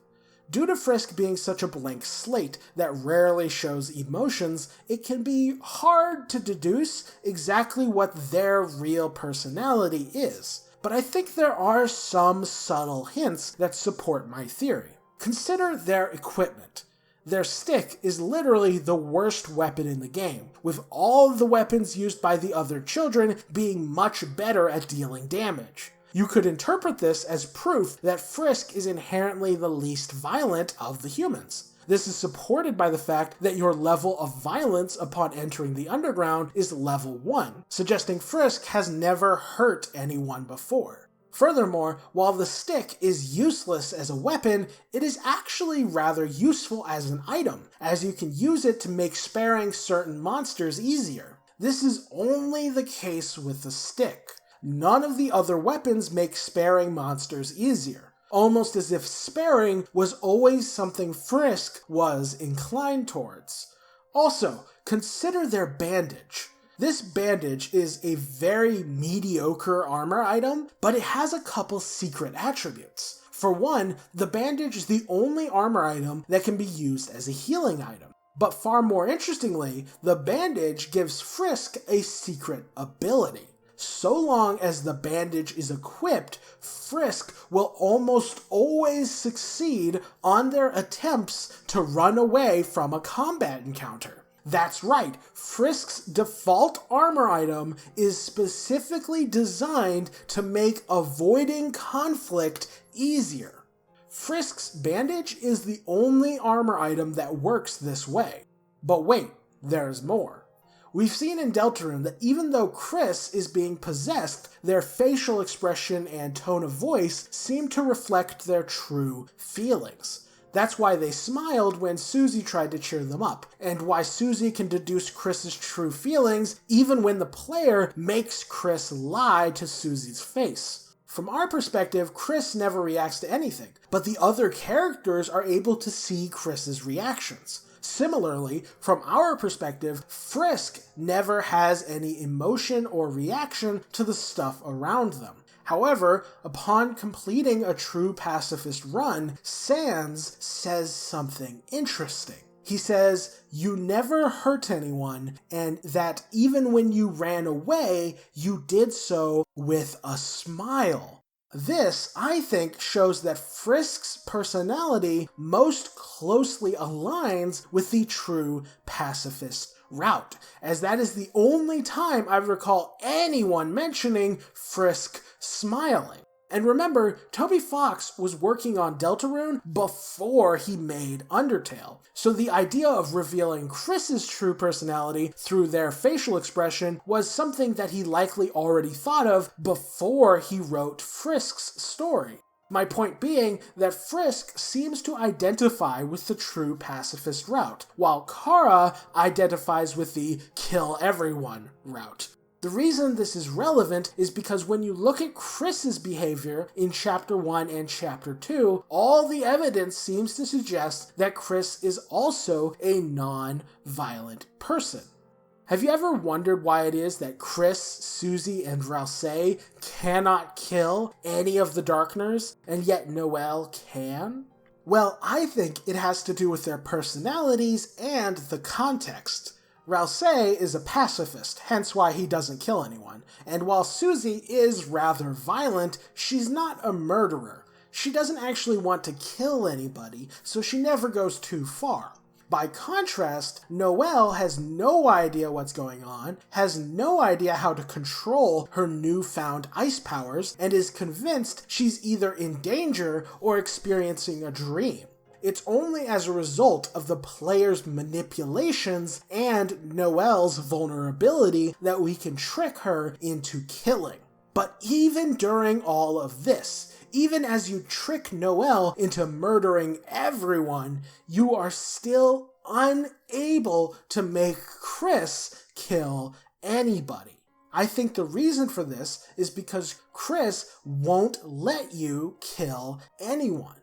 Due to Frisk being such a blank slate that rarely shows emotions, it can be hard to deduce exactly what their real personality is. But I think there are some subtle hints that support my theory. Consider their equipment. Their stick is literally the worst weapon in the game, with all the weapons used by the other children being much better at dealing damage. You could interpret this as proof that Frisk is inherently the least violent of the humans. This is supported by the fact that your level of violence upon entering the underground is level 1, suggesting Frisk has never hurt anyone before. Furthermore, while the stick is useless as a weapon, it is actually rather useful as an item, as you can use it to make sparing certain monsters easier. This is only the case with the stick. None of the other weapons make sparing monsters easier, almost as if sparing was always something Frisk was inclined towards. Also, consider their bandage. This bandage is a very mediocre armor item, but it has a couple secret attributes. For one, the bandage is the only armor item that can be used as a healing item. But far more interestingly, the bandage gives Frisk a secret ability. So long as the bandage is equipped, Frisk will almost always succeed on their attempts to run away from a combat encounter. That's right, Frisk's default armor item is specifically designed to make avoiding conflict easier. Frisk's bandage is the only armor item that works this way. But wait, there's more. We've seen in Deltarune that even though Kris is being possessed, their facial expression and tone of voice seem to reflect their true feelings. That's why they smiled when Susie tried to cheer them up, and why Susie can deduce Kris's true feelings even when the player makes Kris lie to Susie's face. From our perspective, Kris never reacts to anything, but the other characters are able to see Kris's reactions. Similarly, from our perspective, Frisk never has any emotion or reaction to the stuff around them. However, upon completing a true pacifist run, Sans says something interesting. He says, "You never hurt anyone, and that even when you ran away, you did so with a smile." This, I think, shows that Frisk's personality most closely aligns with the true pacifist route, as that is the only time I recall anyone mentioning Frisk smiling. And remember, Toby Fox was working on Deltarune before he made Undertale, so the idea of revealing Kris's true personality through their facial expression was something that he likely already thought of before he wrote Frisk's story. My point being that Frisk seems to identify with the true pacifist route, while Chara identifies with the kill everyone route. The reason this is relevant is because when you look at Kris's behavior in Chapter 1 and Chapter 2, all the evidence seems to suggest that Kris is also a non-violent person. Have you ever wondered why it is that Kris, Susie, and Rousey cannot kill any of the Darkners, and yet Noelle can? Well, I think it has to do with their personalities and the context. Rousey is a pacifist, hence why he doesn't kill anyone, and while Susie is rather violent, she's not a murderer. She doesn't actually want to kill anybody, so she never goes too far. By contrast, Noelle has no idea what's going on, has no idea how to control her newfound ice powers, and is convinced she's either in danger or experiencing a dream. It's only as a result of the player's manipulations and Noelle's vulnerability that we can trick her into killing. But even during all of this, even as you trick Noelle into murdering everyone, you are still unable to make Kris kill anybody. I think the reason for this is because Kris won't let you kill anyone.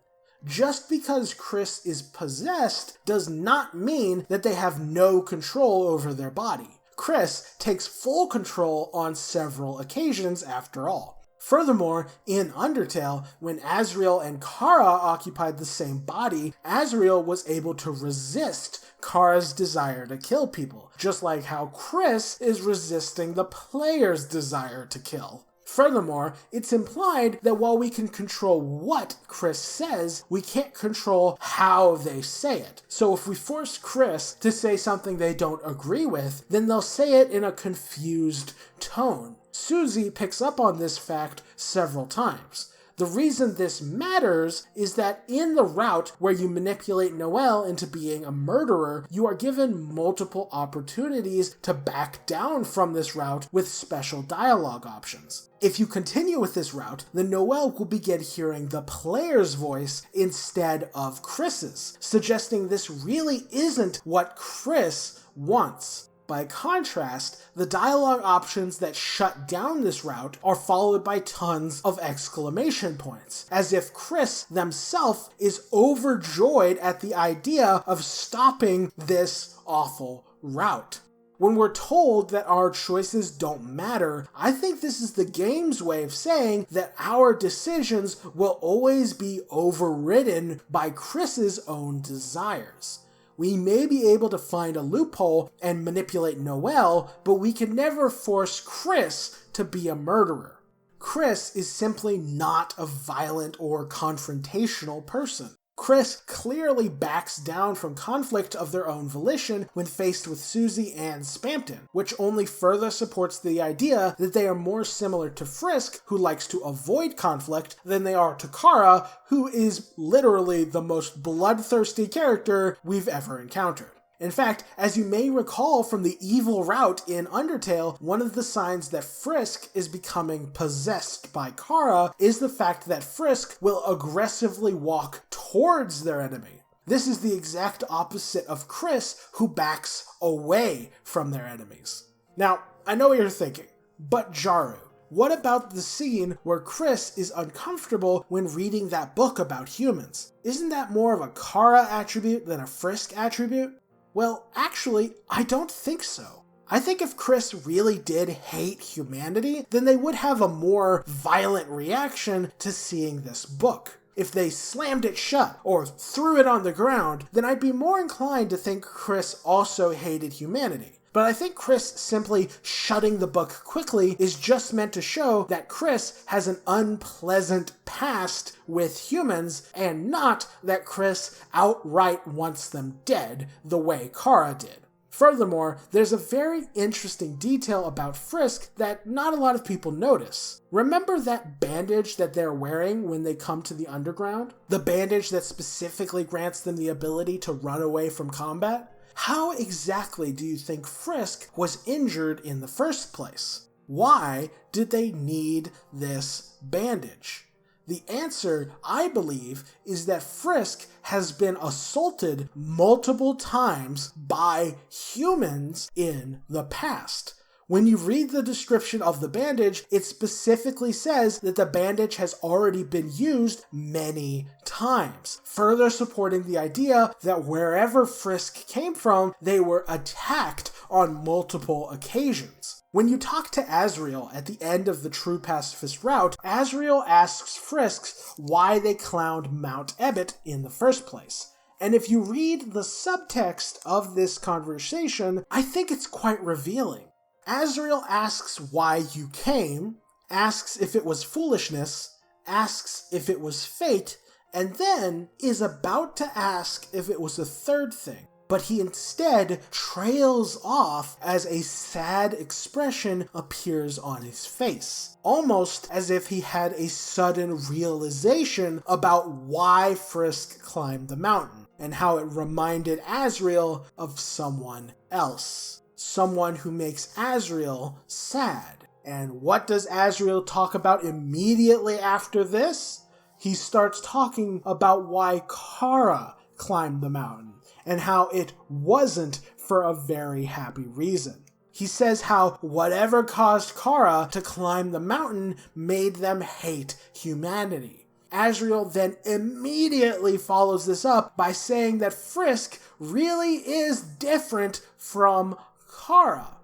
Just because Kris is possessed does not mean that they have no control over their body. Kris takes full control on several occasions after all. Furthermore, in Undertale, when Asriel and Chara occupied the same body, Asriel was able to resist Chara's desire to kill people, just like how Kris is resisting the player's desire to kill. Furthermore, it's implied that while we can control what Kris says, we can't control how they say it. So if we force Kris to say something they don't agree with, then they'll say it in a confused tone. Susie picks up on this fact several times. The reason this matters is that in the route where you manipulate Noelle into being a murderer, you are given multiple opportunities to back down from this route with special dialogue options. If you continue with this route, then Noelle will begin hearing the player's voice instead of Kris's, suggesting this really isn't what Kris wants. By contrast, the dialogue options that shut down this route are followed by tons of exclamation points, as if Kris themselves is overjoyed at the idea of stopping this awful route. When we're told that our choices don't matter, I think this is the game's way of saying that our decisions will always be overridden by Kris's own desires. We may be able to find a loophole and manipulate Noelle, but we can never force Kris to be a murderer. Kris is simply not a violent or confrontational person. Kris clearly backs down from conflict of their own volition when faced with Susie and Spampton, which only further supports the idea that they are more similar to Frisk, who likes to avoid conflict, than they are to Chara, who is literally the most bloodthirsty character we've ever encountered. In fact, as you may recall from the evil route in Undertale, one of the signs that Frisk is becoming possessed by Chara is the fact that Frisk will aggressively walk towards their enemy. This is the exact opposite of Kris, who backs away from their enemies. Now, I know what you're thinking, but Jaru, what about the scene where Kris is uncomfortable when reading that book about humans? Isn't that more of a Chara attribute than a Frisk attribute? Well, actually, I don't think so. I think if Kris really did hate humanity, then they would have a more violent reaction to seeing this book. If they slammed it shut or threw it on the ground, then I'd be more inclined to think Kris also hated humanity. But I think Kris simply shutting the book quickly is just meant to show that Kris has an unpleasant past with humans, and not that Kris outright wants them dead the way Chara did. Furthermore, there's a very interesting detail about Frisk that not a lot of people notice. Remember that bandage that they're wearing when they come to the underground? The bandage that specifically grants them the ability to run away from combat? How exactly do you think Frisk was injured in the first place? Why did they need this bandage? The answer, I believe, is that Frisk has been assaulted multiple times by humans in the past. When you read the description of the bandage, it specifically says that the bandage has already been used many times, further supporting the idea that wherever Frisk came from, they were attacked on multiple occasions. When you talk to Asriel at the end of the True Pacifist route, Asriel asks Frisk why they clowned Mount Ebott in the first place. And if you read the subtext of this conversation, I think it's quite revealing. Asriel asks why you came, asks if it was foolishness, asks if it was fate, and then is about to ask if it was a third thing. But he instead trails off as a sad expression appears on his face, almost as if he had a sudden realization about why Frisk climbed the mountain, and how it reminded Asriel of someone else. Someone who makes Asriel sad. And what does Asriel talk about immediately after this? He starts talking about why Chara climbed the mountain, and how it wasn't for a very happy reason. He says how whatever caused Chara to climb the mountain made them hate humanity. Asriel then immediately follows this up by saying that Frisk really is different from Chara.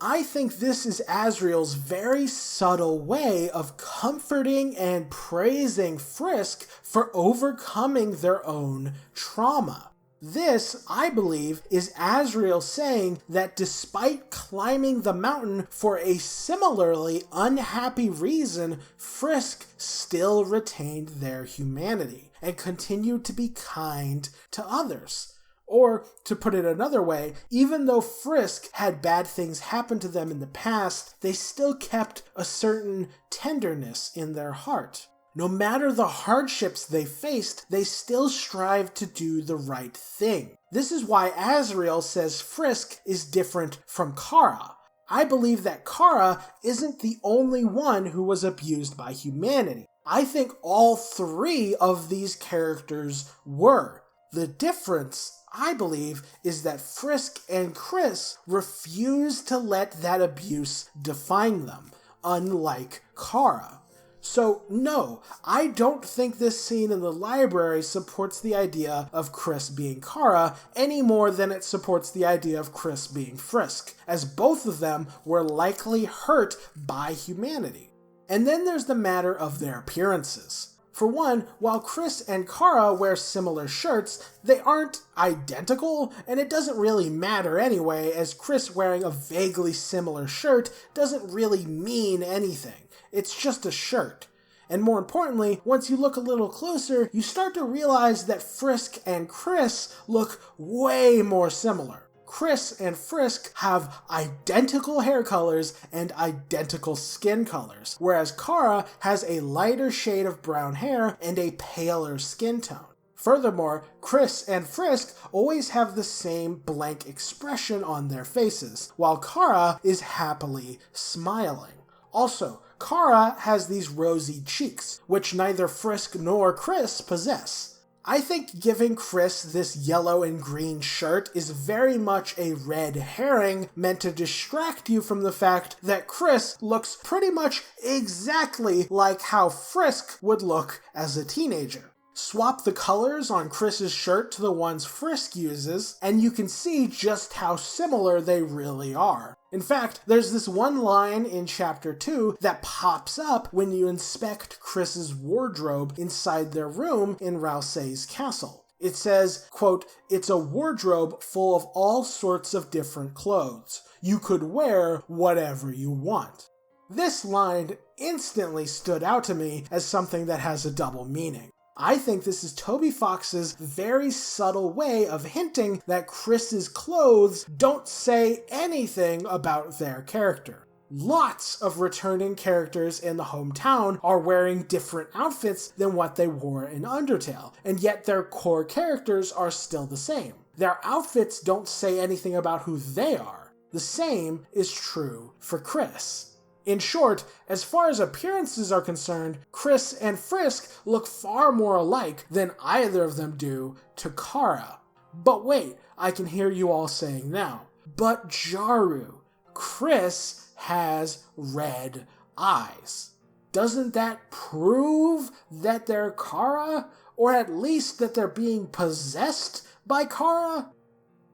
I think this is Asriel's very subtle way of comforting and praising Frisk for overcoming their own trauma. This, I believe, is Asriel saying that despite climbing the mountain for a similarly unhappy reason, Frisk still retained their humanity and continued to be kind to others. Or, to put it another way, even though Frisk had bad things happen to them in the past, they still kept a certain tenderness in their heart. No matter the hardships they faced, they still strived to do the right thing. This is why Asriel says Frisk is different from Chara. I believe that Chara isn't the only one who was abused by humanity. I think all three of these characters were. The difference, I believe, is that Frisk and Kris refuse to let that abuse define them, unlike Chara. So, no, I don't think this scene in the library supports the idea of Kris being Chara any more than it supports the idea of Kris being Frisk, as both of them were likely hurt by humanity. And then there's the matter of their appearances. For one, while Kris and Chara wear similar shirts, they aren't identical, and it doesn't really matter anyway, as Kris wearing a vaguely similar shirt doesn't really mean anything. It's just a shirt. And more importantly, once you look a little closer, you start to realize that Frisk and Kris look way more similar. Kris and Frisk have identical hair colors and identical skin colors, whereas Chara has a lighter shade of brown hair and a paler skin tone. Furthermore, Kris and Frisk always have the same blank expression on their faces, while Chara is happily smiling. Also, Chara has these rosy cheeks, which neither Frisk nor Kris possess. I think giving Kris this yellow and green shirt is very much a red herring meant to distract you from the fact that Kris looks pretty much exactly like how Frisk would look as a teenager. Swap the colors on Kris's shirt to the ones Frisk uses, and you can see just how similar they really are. In fact, there's this one line in Chapter 2 that pops up when you inspect Kris's wardrobe inside their room in Rousey's castle. It says, quote, "It's a wardrobe full of all sorts of different clothes. You could wear whatever you want." This line instantly stood out to me as something that has a double meaning. I think this is Toby Fox's very subtle way of hinting that Kris's clothes don't say anything about their character. Lots of returning characters in the hometown are wearing different outfits than what they wore in Undertale, and yet their core characters are still the same. Their outfits don't say anything about who they are. The same is true for Kris. In short, as far as appearances are concerned, Kris and Frisk look far more alike than either of them do to Chara. But wait, I can hear you all saying now, but Jaru, Kris has red eyes. Doesn't that prove that they're Chara? Or at least that they're being possessed by Chara?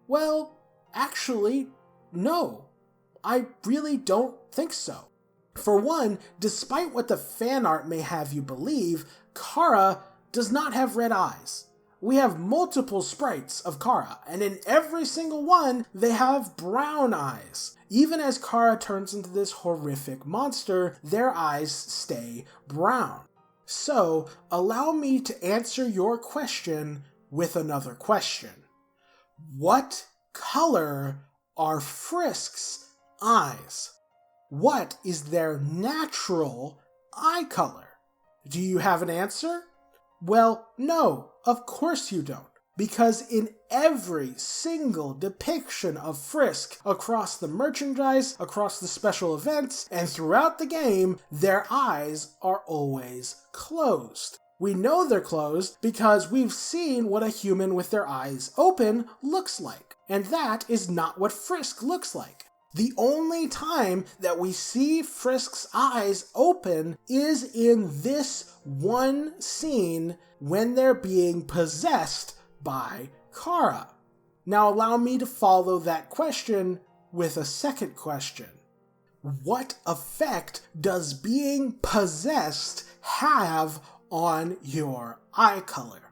Well, actually, no. I really don't think so. For one, despite what the fan art may have you believe, Chara does not have red eyes. We have multiple sprites of Chara, and in every single one, they have brown eyes. Even as Chara turns into this horrific monster, their eyes stay brown. So, allow me to answer your question with another question. What color are Frisk's eyes? What is their natural eye color? Do you have an answer? Well, no, of course you don't. Because in every single depiction of Frisk across the merchandise, across the special events, and throughout the game, their eyes are always closed. We know they're closed because we've seen what a human with their eyes open looks like. And that is not what Frisk looks like. The only time that we see Frisk's eyes open is in this one scene when they're being possessed by Chara. Now allow me to follow that question with a second question. What effect does being possessed have on your eye color?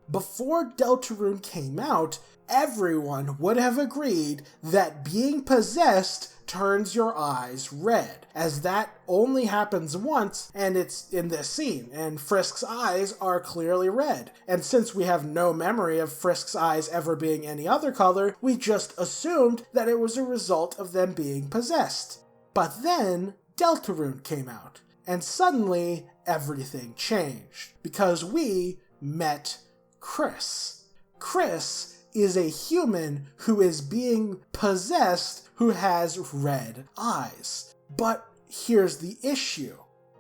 Before Deltarune came out, everyone would have agreed that being possessed turns your eyes red, as that only happens once, and it's in this scene, and Frisk's eyes are clearly red. And since we have no memory of Frisk's eyes ever being any other color, we just assumed that it was a result of them being possessed. But then, Deltarune came out, and suddenly everything changed, because we met Kris. Kris is a human who is being possessed who has red eyes. But here's the issue.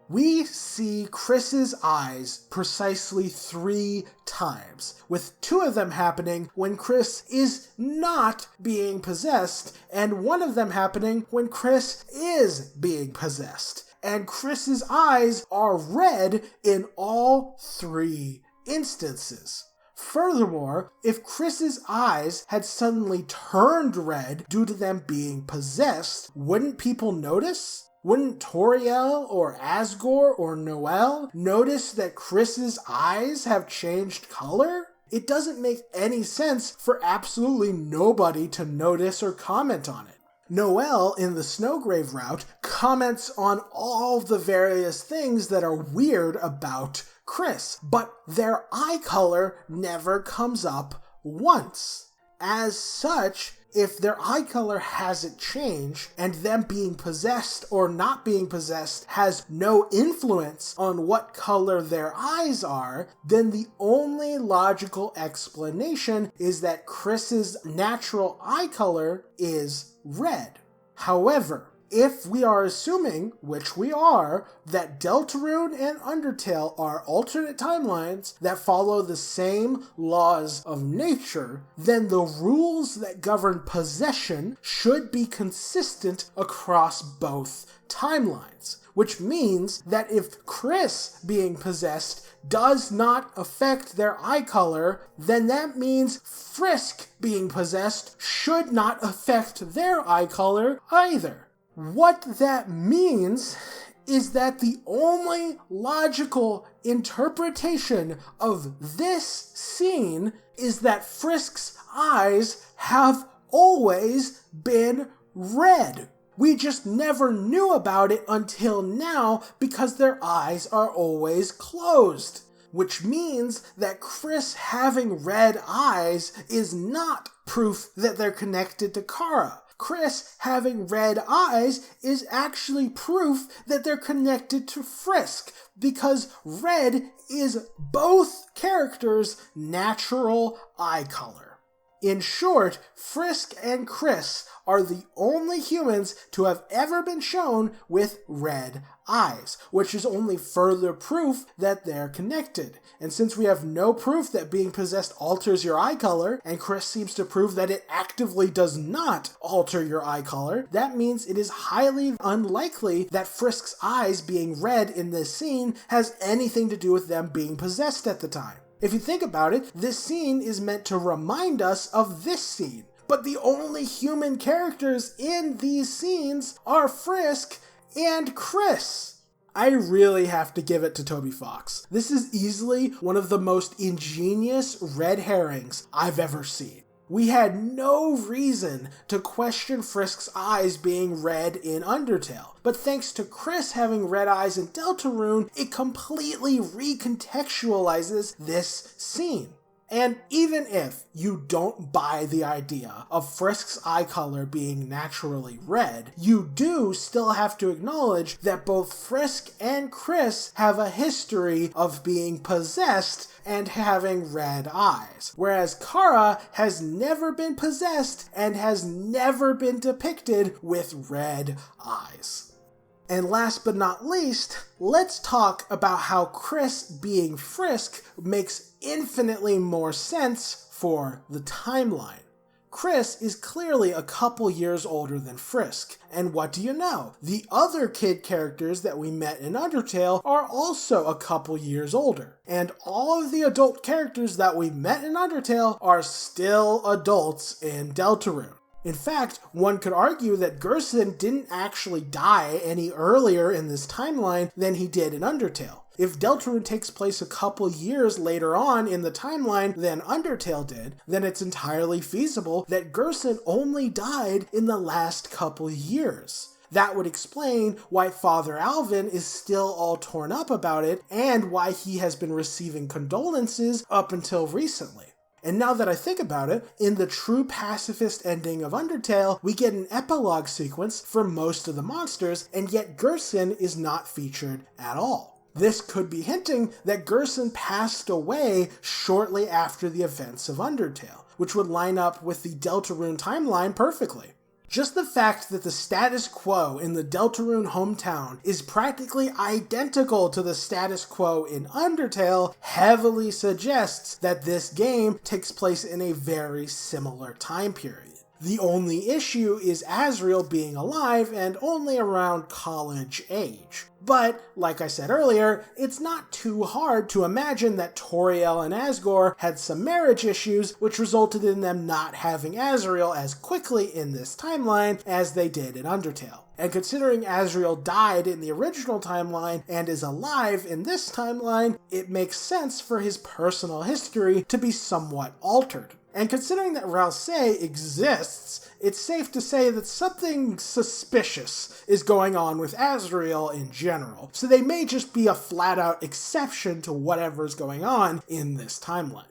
We see Kris's eyes precisely 3 times, with 2 of them happening when Kris is not being possessed, and 1 of them happening when Kris is being possessed. And Kris's eyes are red in all 3 instances. Furthermore, if Kris's eyes had suddenly turned red due to them being possessed, wouldn't people notice? Wouldn't Toriel or Asgore or Noelle notice that Kris's eyes have changed color? It doesn't make any sense for absolutely nobody to notice or comment on it. Noelle, in the Snowgrave route, comments on all the various things that are weird about Kris, but their eye color never comes up once. As such, if their eye color hasn't changed, and them being possessed or not being possessed has no influence on what color their eyes are, then the only logical explanation is that Kris's natural eye color is red. However, if we are assuming, which we are, that Deltarune and Undertale are alternate timelines that follow the same laws of nature, then the rules that govern possession should be consistent across both timelines. Which means that if Kris being possessed does not affect their eye color, then that means Frisk being possessed should not affect their eye color either. What that means is that the only logical interpretation of this scene is that Frisk's eyes have always been red. We just never knew about it until now because their eyes are always closed. Which means that Kris having red eyes is not proof that they're connected to Chara. Kris having red eyes is actually proof that they're connected to Frisk, because red is both characters' natural eye color. In short, Frisk and Kris are the only humans to have ever been shown with red eyes, which is only further proof that they're connected. And since we have no proof that being possessed alters your eye color, and Kris seems to prove that it actively does not alter your eye color, that means it is highly unlikely that Frisk's eyes being red in this scene has anything to do with them being possessed at the time. If you think about it, this scene is meant to remind us of this scene. But the only human characters in these scenes are Frisk and Kris. I really have to give it to Toby Fox. This is easily one of the most ingenious red herrings I've ever seen. We had no reason to question Frisk's eyes being red in Undertale, but thanks to Kris having red eyes in Deltarune, it completely recontextualizes this scene. And even if you don't buy the idea of Frisk's eye color being naturally red, you do still have to acknowledge that both Frisk and Kris have a history of being possessed and having red eyes, whereas Chara has never been possessed and has never been depicted with red eyes. And last but not least, let's talk about how Kris being Frisk makes infinitely more sense for the timeline. Kris is clearly a couple years older than Frisk, and what do you know? The other kid characters that we met in Undertale are also a couple years older, and all of the adult characters that we met in Undertale are still adults in Deltarune. In fact, one could argue that Gerson didn't actually die any earlier in this timeline than he did in Undertale. If Deltarune takes place a couple years later on in the timeline than Undertale did, then it's entirely feasible that Gerson only died in the last couple years. That would explain why Father Alvin is still all torn up about it, and why he has been receiving condolences up until recently. And now that I think about it, in the true pacifist ending of Undertale, we get an epilogue sequence for most of the monsters, and yet Gerson is not featured at all. This could be hinting that Gerson passed away shortly after the events of Undertale, which would line up with the Deltarune timeline perfectly. Just the fact that the status quo in the Deltarune hometown is practically identical to the status quo in Undertale heavily suggests that this game takes place in a very similar time period. The only issue is Asriel being alive and only around college age. But, like I said earlier, it's not too hard to imagine that Toriel and Asgore had some marriage issues, which resulted in them not having Azrael as quickly in this timeline as they did in Undertale. And considering Azrael died in the original timeline and is alive in this timeline, it makes sense for his personal history to be somewhat altered. And considering that Ralsei exists, it's safe to say that something suspicious is going on with Azrael in general, so they may just be a flat-out exception to whatever's going on in this timeline.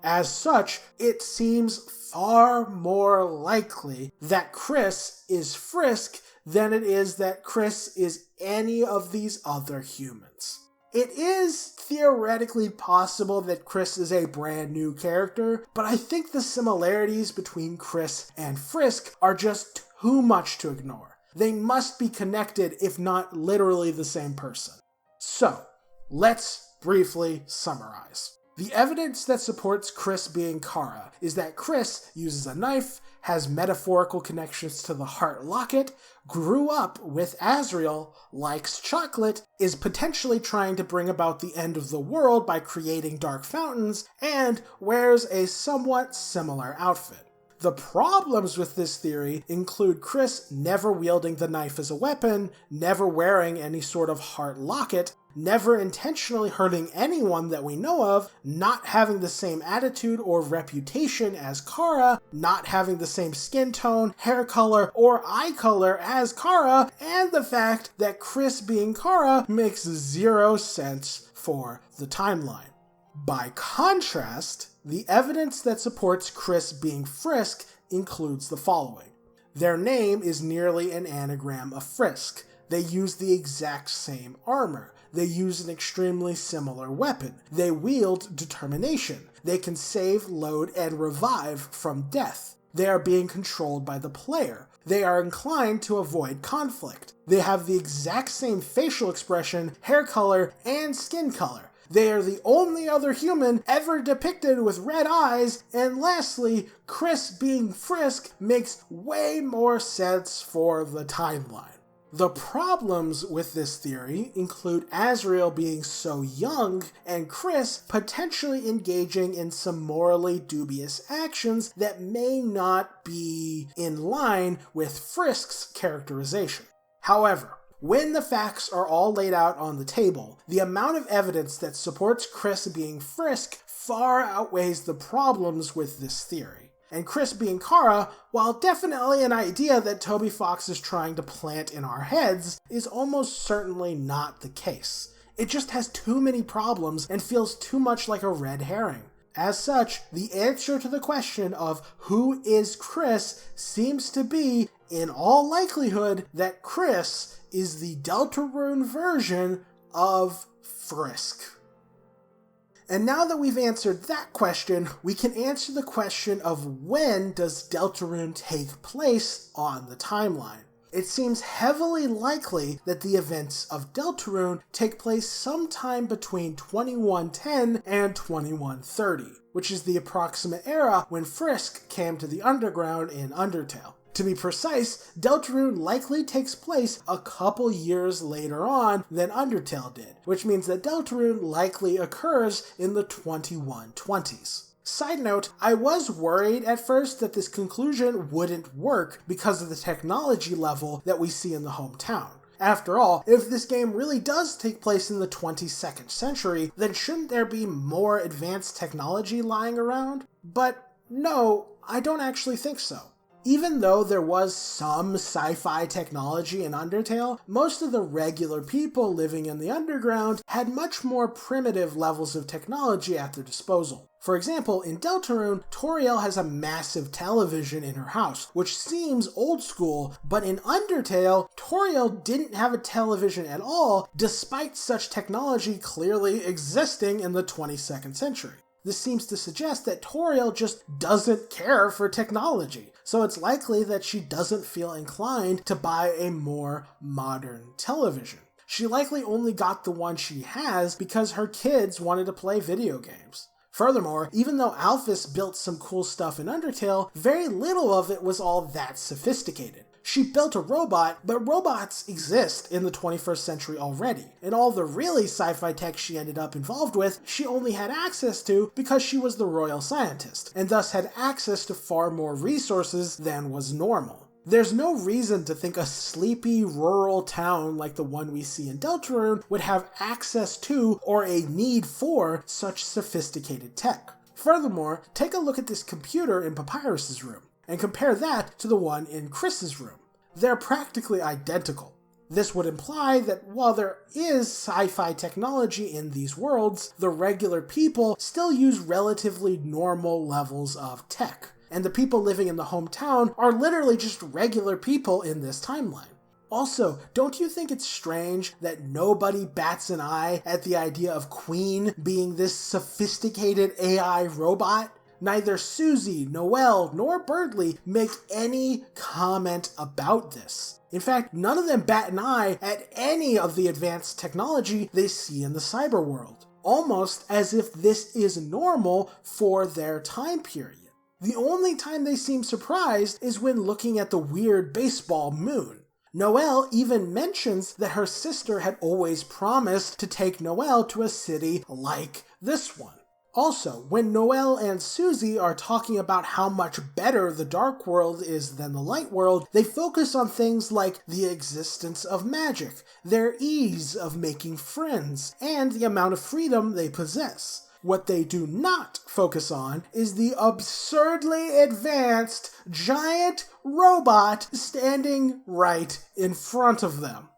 As such, it seems far more likely that Kris is Frisk than it is that Kris is any of these other humans. It is theoretically possible that Kris is a brand new character, but I think the similarities between Kris and Frisk are just too much to ignore. They must be connected, if not literally the same person. So, let's briefly summarize. The evidence that supports Kris being Chara is that Kris uses a knife, has metaphorical connections to the heart locket, grew up with Azrael, likes chocolate, is potentially trying to bring about the end of the world by creating dark fountains, and wears a somewhat similar outfit. The problems with this theory include Kris never wielding the knife as a weapon, never wearing any sort of heart locket, never intentionally hurting anyone that we know of, not having the same attitude or reputation as Chara, not having the same skin tone, hair color, or eye color as Chara, and the fact that Kris being Chara makes zero sense for the timeline. By contrast, the evidence that supports Kris being Frisk includes the following. Their name is nearly an anagram of Frisk. They use the exact same armor. They use an extremely similar weapon. They wield determination. They can save, load, and revive from death. They are being controlled by the player. They are inclined to avoid conflict. They have the exact same facial expression, hair color, and skin color. They are the only other human ever depicted with red eyes, and lastly, Kris being Frisk makes way more sense for the timeline. The problems with this theory include Azrael being so young and Kris potentially engaging in some morally dubious actions that may not be in line with Frisk's characterization. However, when the facts are all laid out on the table, the amount of evidence that supports Kris being Frisk far outweighs the problems with this theory. And Kris being Chara, while definitely an idea that Toby Fox is trying to plant in our heads, is almost certainly not the case. It just has too many problems and feels too much like a red herring. As such, the answer to the question of who is Kris seems to be, in all likelihood, that Kris is the Deltarune version of Frisk. And now that we've answered that question, we can answer the question of when does Deltarune take place on the timeline. It seems heavily likely that the events of Deltarune take place sometime between 2110 and 2130, which is the approximate era when Frisk came to the Underground in Undertale. To be precise, Deltarune likely takes place a couple years later on than Undertale did, which means that Deltarune likely occurs in the 2120s. Side note, I was worried at first that this conclusion wouldn't work because of the technology level that we see in the hometown. After all, if this game really does take place in the 22nd century, then shouldn't there be more advanced technology lying around? But no, I don't actually think so. Even though there was some sci-fi technology in Undertale, most of the regular people living in the underground had much more primitive levels of technology at their disposal. For example, in Deltarune, Toriel has a massive television in her house, which seems old school, but in Undertale, Toriel didn't have a television at all, despite such technology clearly existing in the 22nd century. This seems to suggest that Toriel just doesn't care for technology, so it's likely that she doesn't feel inclined to buy a more modern television. She likely only got the one she has because her kids wanted to play video games. Furthermore, even though Alphys built some cool stuff in Undertale, very little of it was all that sophisticated. She built a robot, but robots exist in the 21st century already, and all the really sci-fi tech she ended up involved with, she only had access to because she was the royal scientist, and thus had access to far more resources than was normal. There's no reason to think a sleepy rural town like the one we see in Deltarune would have access to or a need for such sophisticated tech. Furthermore, take a look at this computer in Papyrus's room, and compare that to the one in Kris's room. They're practically identical. This would imply that while there is sci-fi technology in these worlds, the regular people still use relatively normal levels of tech. And the people living in the hometown are literally just regular people in this timeline. Also, don't you think it's strange that nobody bats an eye at the idea of Queen being this sophisticated AI robot? Neither Susie, Noelle, nor Birdley make any comment about this. In fact, none of them bat an eye at any of the advanced technology they see in the cyber world, almost as if this is normal for their time period. The only time they seem surprised is when looking at the weird baseball moon. Noelle even mentions that her sister had always promised to take Noelle to a city like this one. Also, when Noelle and Susie are talking about how much better the dark world is than the light world, they focus on things like the existence of magic, their ease of making friends, and the amount of freedom they possess. What they do not focus on is the absurdly advanced giant robot standing right in front of them.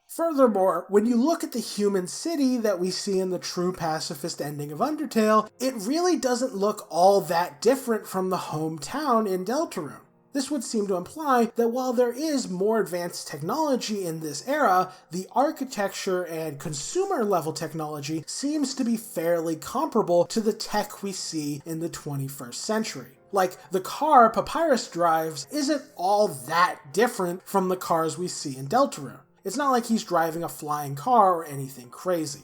Furthermore, when you look at the human city that we see in the true pacifist ending of Undertale, it really doesn't look all that different from the hometown in Deltarune. This would seem to imply that while there is more advanced technology in this era, the architecture and consumer level technology seems to be fairly comparable to the tech we see in the 21st century. Like, the car Papyrus drives isn't all that different from the cars we see in Deltarune. It's not like he's driving a flying car or anything crazy.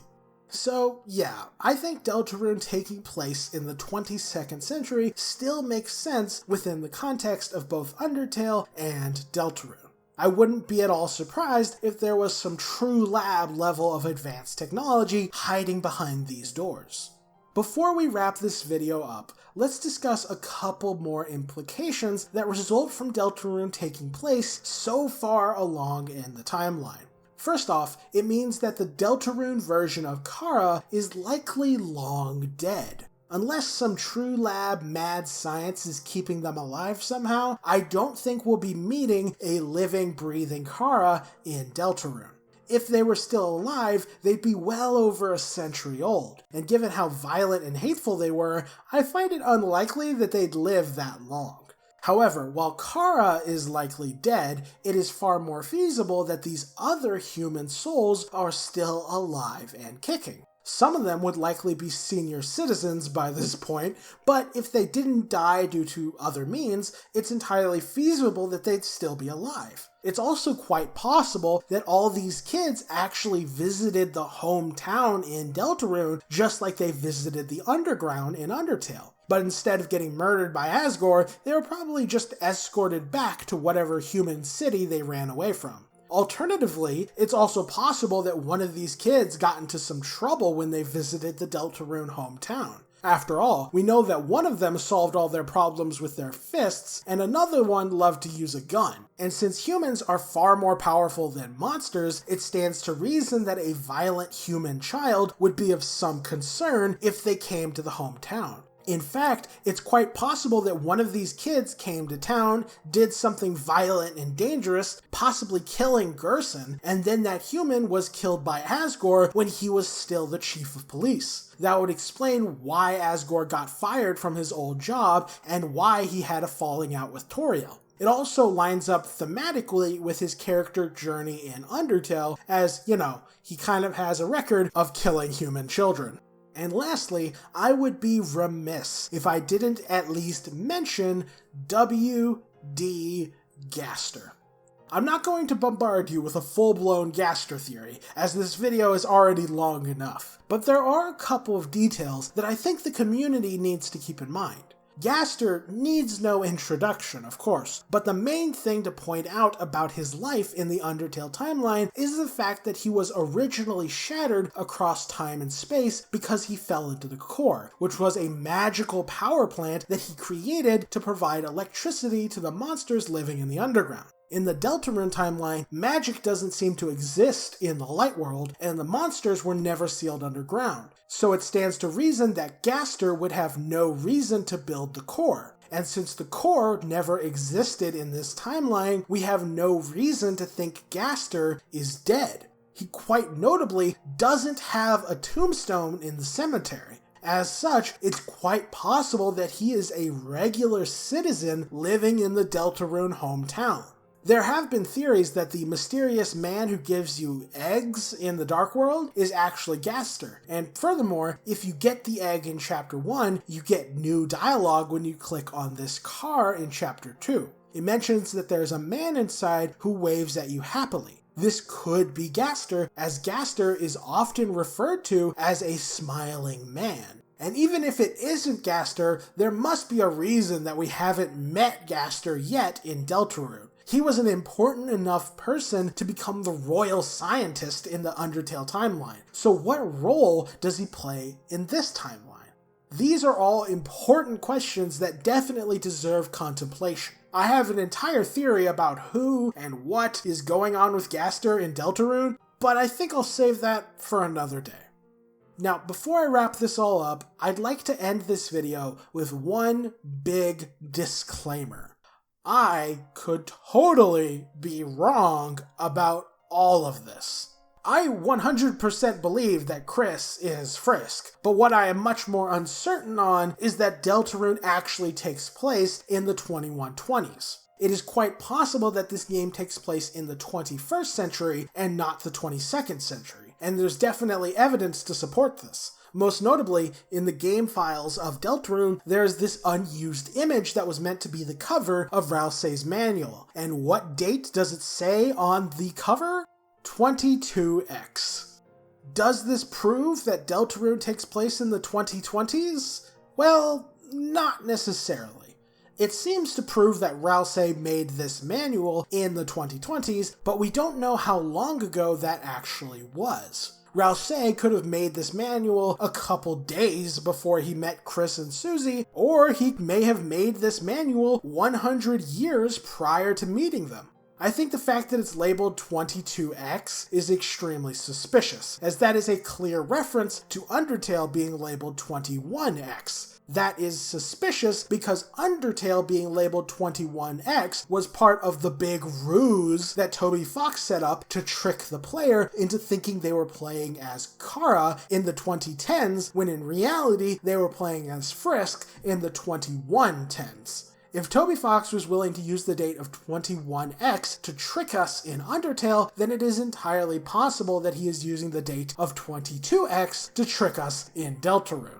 So yeah, I think Deltarune taking place in the 22nd century still makes sense within the context of both Undertale and Deltarune. I wouldn't be at all surprised if there was some true lab level of advanced technology hiding behind these doors. Before we wrap this video up, let's discuss a couple more implications that result from Deltarune taking place so far along in the timeline. First off, it means that the Deltarune version of Chara is likely long dead. Unless some true lab mad science is keeping them alive somehow, I don't think we'll be meeting a living, breathing Chara in Deltarune. If they were still alive, they'd be well over a century old, and given how violent and hateful they were, I find it unlikely that they'd live that long. However, while Chara is likely dead, it is far more feasible that these other human souls are still alive and kicking. Some of them would likely be senior citizens by this point, but if they didn't die due to other means, it's entirely feasible that they'd still be alive. It's also quite possible that all these kids actually visited the hometown in Deltarune just like they visited the underground in Undertale. But instead of getting murdered by Asgore, they were probably just escorted back to whatever human city they ran away from. Alternatively, it's also possible that one of these kids got into some trouble when they visited the Deltarune hometown. After all, we know that one of them solved all their problems with their fists, and another one loved to use a gun. And since humans are far more powerful than monsters, it stands to reason that a violent human child would be of some concern if they came to the hometown. In fact, it's quite possible that one of these kids came to town, did something violent and dangerous, possibly killing Gerson, and then that human was killed by Asgore when he was still the chief of police. That would explain why Asgore got fired from his old job and why he had a falling out with Toriel. It also lines up thematically with his character journey in Undertale, as, he kind of has a record of killing human children. And lastly, I would be remiss if I didn't at least mention W.D. Gaster. I'm not going to bombard you with a full-blown Gaster theory, as this video is already long enough, but there are a couple of details that I think the community needs to keep in mind. Gaster needs no introduction, of course, but the main thing to point out about his life in the Undertale timeline is the fact that he was originally shattered across time and space because he fell into the core, which was a magical power plant that he created to provide electricity to the monsters living in the underground. In the Deltarune timeline, magic doesn't seem to exist in the light world, and the monsters were never sealed underground. So it stands to reason that Gaster would have no reason to build the core. And since the core never existed in this timeline, we have no reason to think Gaster is dead. He quite notably doesn't have a tombstone in the cemetery. As such, it's quite possible that he is a regular citizen living in the Deltarune hometown. There have been theories that the mysterious man who gives you eggs in the Dark World is actually Gaster. And furthermore, if you get the egg in Chapter 1, you get new dialogue when you click on this car in Chapter 2. It mentions that there's a man inside who waves at you happily. This could be Gaster, as Gaster is often referred to as a smiling man. And even if it isn't Gaster, there must be a reason that we haven't met Gaster yet in Deltarune. He was an important enough person to become the royal scientist in the Undertale timeline. So what role does he play in this timeline? These are all important questions that definitely deserve contemplation. I have an entire theory about who and what is going on with Gaster in Deltarune, but I think I'll save that for another day. Now, before I wrap this all up, I'd like to end this video with one big disclaimer. I could totally be wrong about all of this. I 100% believe that Kris is Frisk, but what I am much more uncertain on is that Deltarune actually takes place in the 2120s. It is quite possible that this game takes place in the 21st century and not the 22nd century, and there's definitely evidence to support this. Most notably, in the game files of Deltarune, there's this unused image that was meant to be the cover of Ralsei's manual. And what date does it say on the cover? 22X. Does this prove that Deltarune takes place in the 2020s? Well, not necessarily. It seems to prove that Ralsei made this manual in the 2020s, but we don't know how long ago that actually was. Ralsei could have made this manual a couple days before he met Kris and Susie, or he may have made this manual 100 years prior to meeting them. I think the fact that it's labeled 22X is extremely suspicious, as that is a clear reference to Undertale being labeled 21X. That is suspicious because Undertale being labeled 21X was part of the big ruse that Toby Fox set up to trick the player into thinking they were playing as Chara in the 2010s, when in reality they were playing as Frisk in the 2110s. If Toby Fox was willing to use the date of 21X to trick us in Undertale, then it is entirely possible that he is using the date of 22X to trick us in Deltarune.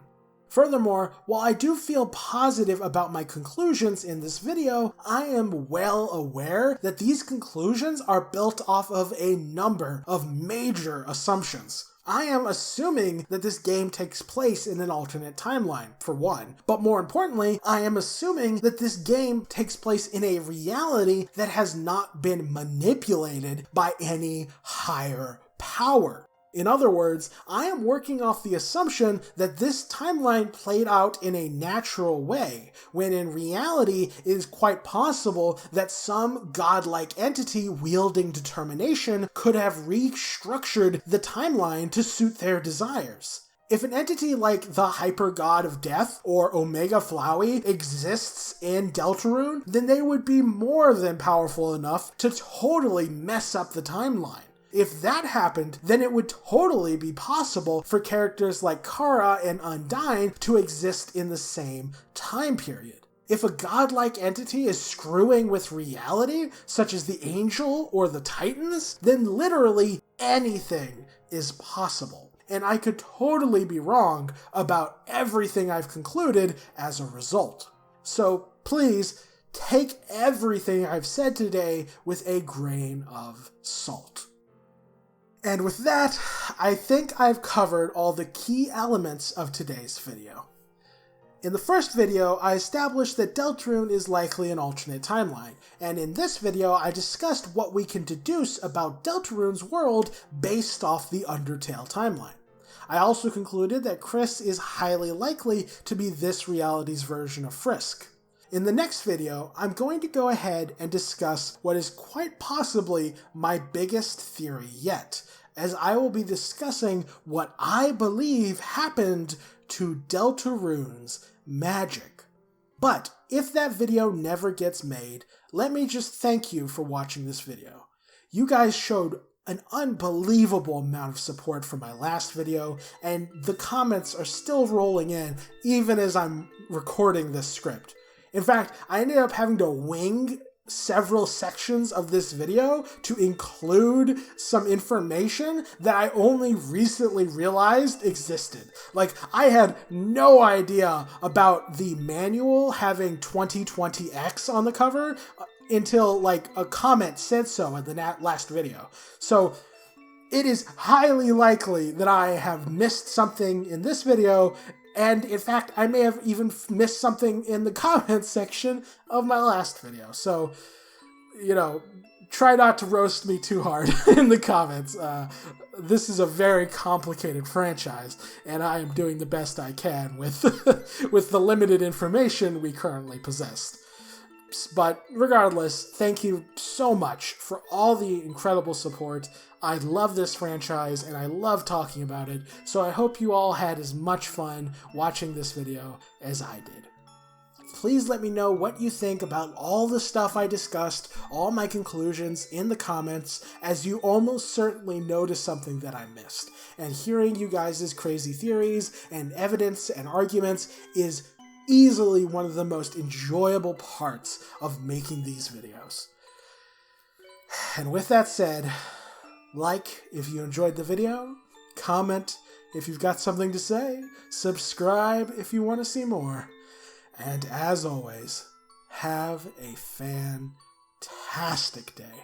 Furthermore, while I do feel positive about my conclusions in this video, I am well aware that these conclusions are built off of a number of major assumptions. I am assuming that this game takes place in an alternate timeline, for one, but more importantly, I am assuming that this game takes place in a reality that has not been manipulated by any higher power. In other words, I am working off the assumption that this timeline played out in a natural way, when in reality it is quite possible that some godlike entity wielding determination could have restructured the timeline to suit their desires. If an entity like the Hyper God of Death or Omega Flowey exists in Deltarune, then they would be more than powerful enough to totally mess up the timeline. If that happened, then it would totally be possible for characters like Chara and Undyne to exist in the same time period. If a godlike entity is screwing with reality, such as the Angel or the Titans, then literally anything is possible. And I could totally be wrong about everything I've concluded as a result. So please, take everything I've said today with a grain of salt. And with that, I think I've covered all the key elements of today's video. In the first video, I established that Deltarune is likely an alternate timeline, and in this video I discussed what we can deduce about Deltarune's world based off the Undertale timeline. I also concluded that Kris is highly likely to be this reality's version of Frisk. In the next video, I'm going to go ahead and discuss what is quite possibly my biggest theory yet, as I will be discussing what I believe happened to Deltarune's magic. But if that video never gets made, let me just thank you for watching this video. You guys showed an unbelievable amount of support for my last video, and the comments are still rolling in even as I'm recording this script. In fact, I ended up having to wing several sections of this video to include some information that I only recently realized existed. Like, I had no idea about the manual having 2020X on the cover until, like, a comment said so in the last video. So it is highly likely that I have missed something in this video, and in fact, I may have even missed something in the comments section of my last video. So, you know, try not to roast me too hard in the comments. This is a very complicated franchise, and I am doing the best I can with, with the limited information we currently possess. But regardless, thank you so much for all the incredible support. I love this franchise and I love talking about it, so I hope you all had as much fun watching this video as I did. Please let me know what you think about all the stuff I discussed, all my conclusions in the comments, as you almost certainly noticed something that I missed. And hearing you guys' crazy theories and evidence and arguments is easily one of the most enjoyable parts of making these videos. And with that said, like if you enjoyed the video, comment if you've got something to say, subscribe if you want to see more, and as always, have a fantastic day.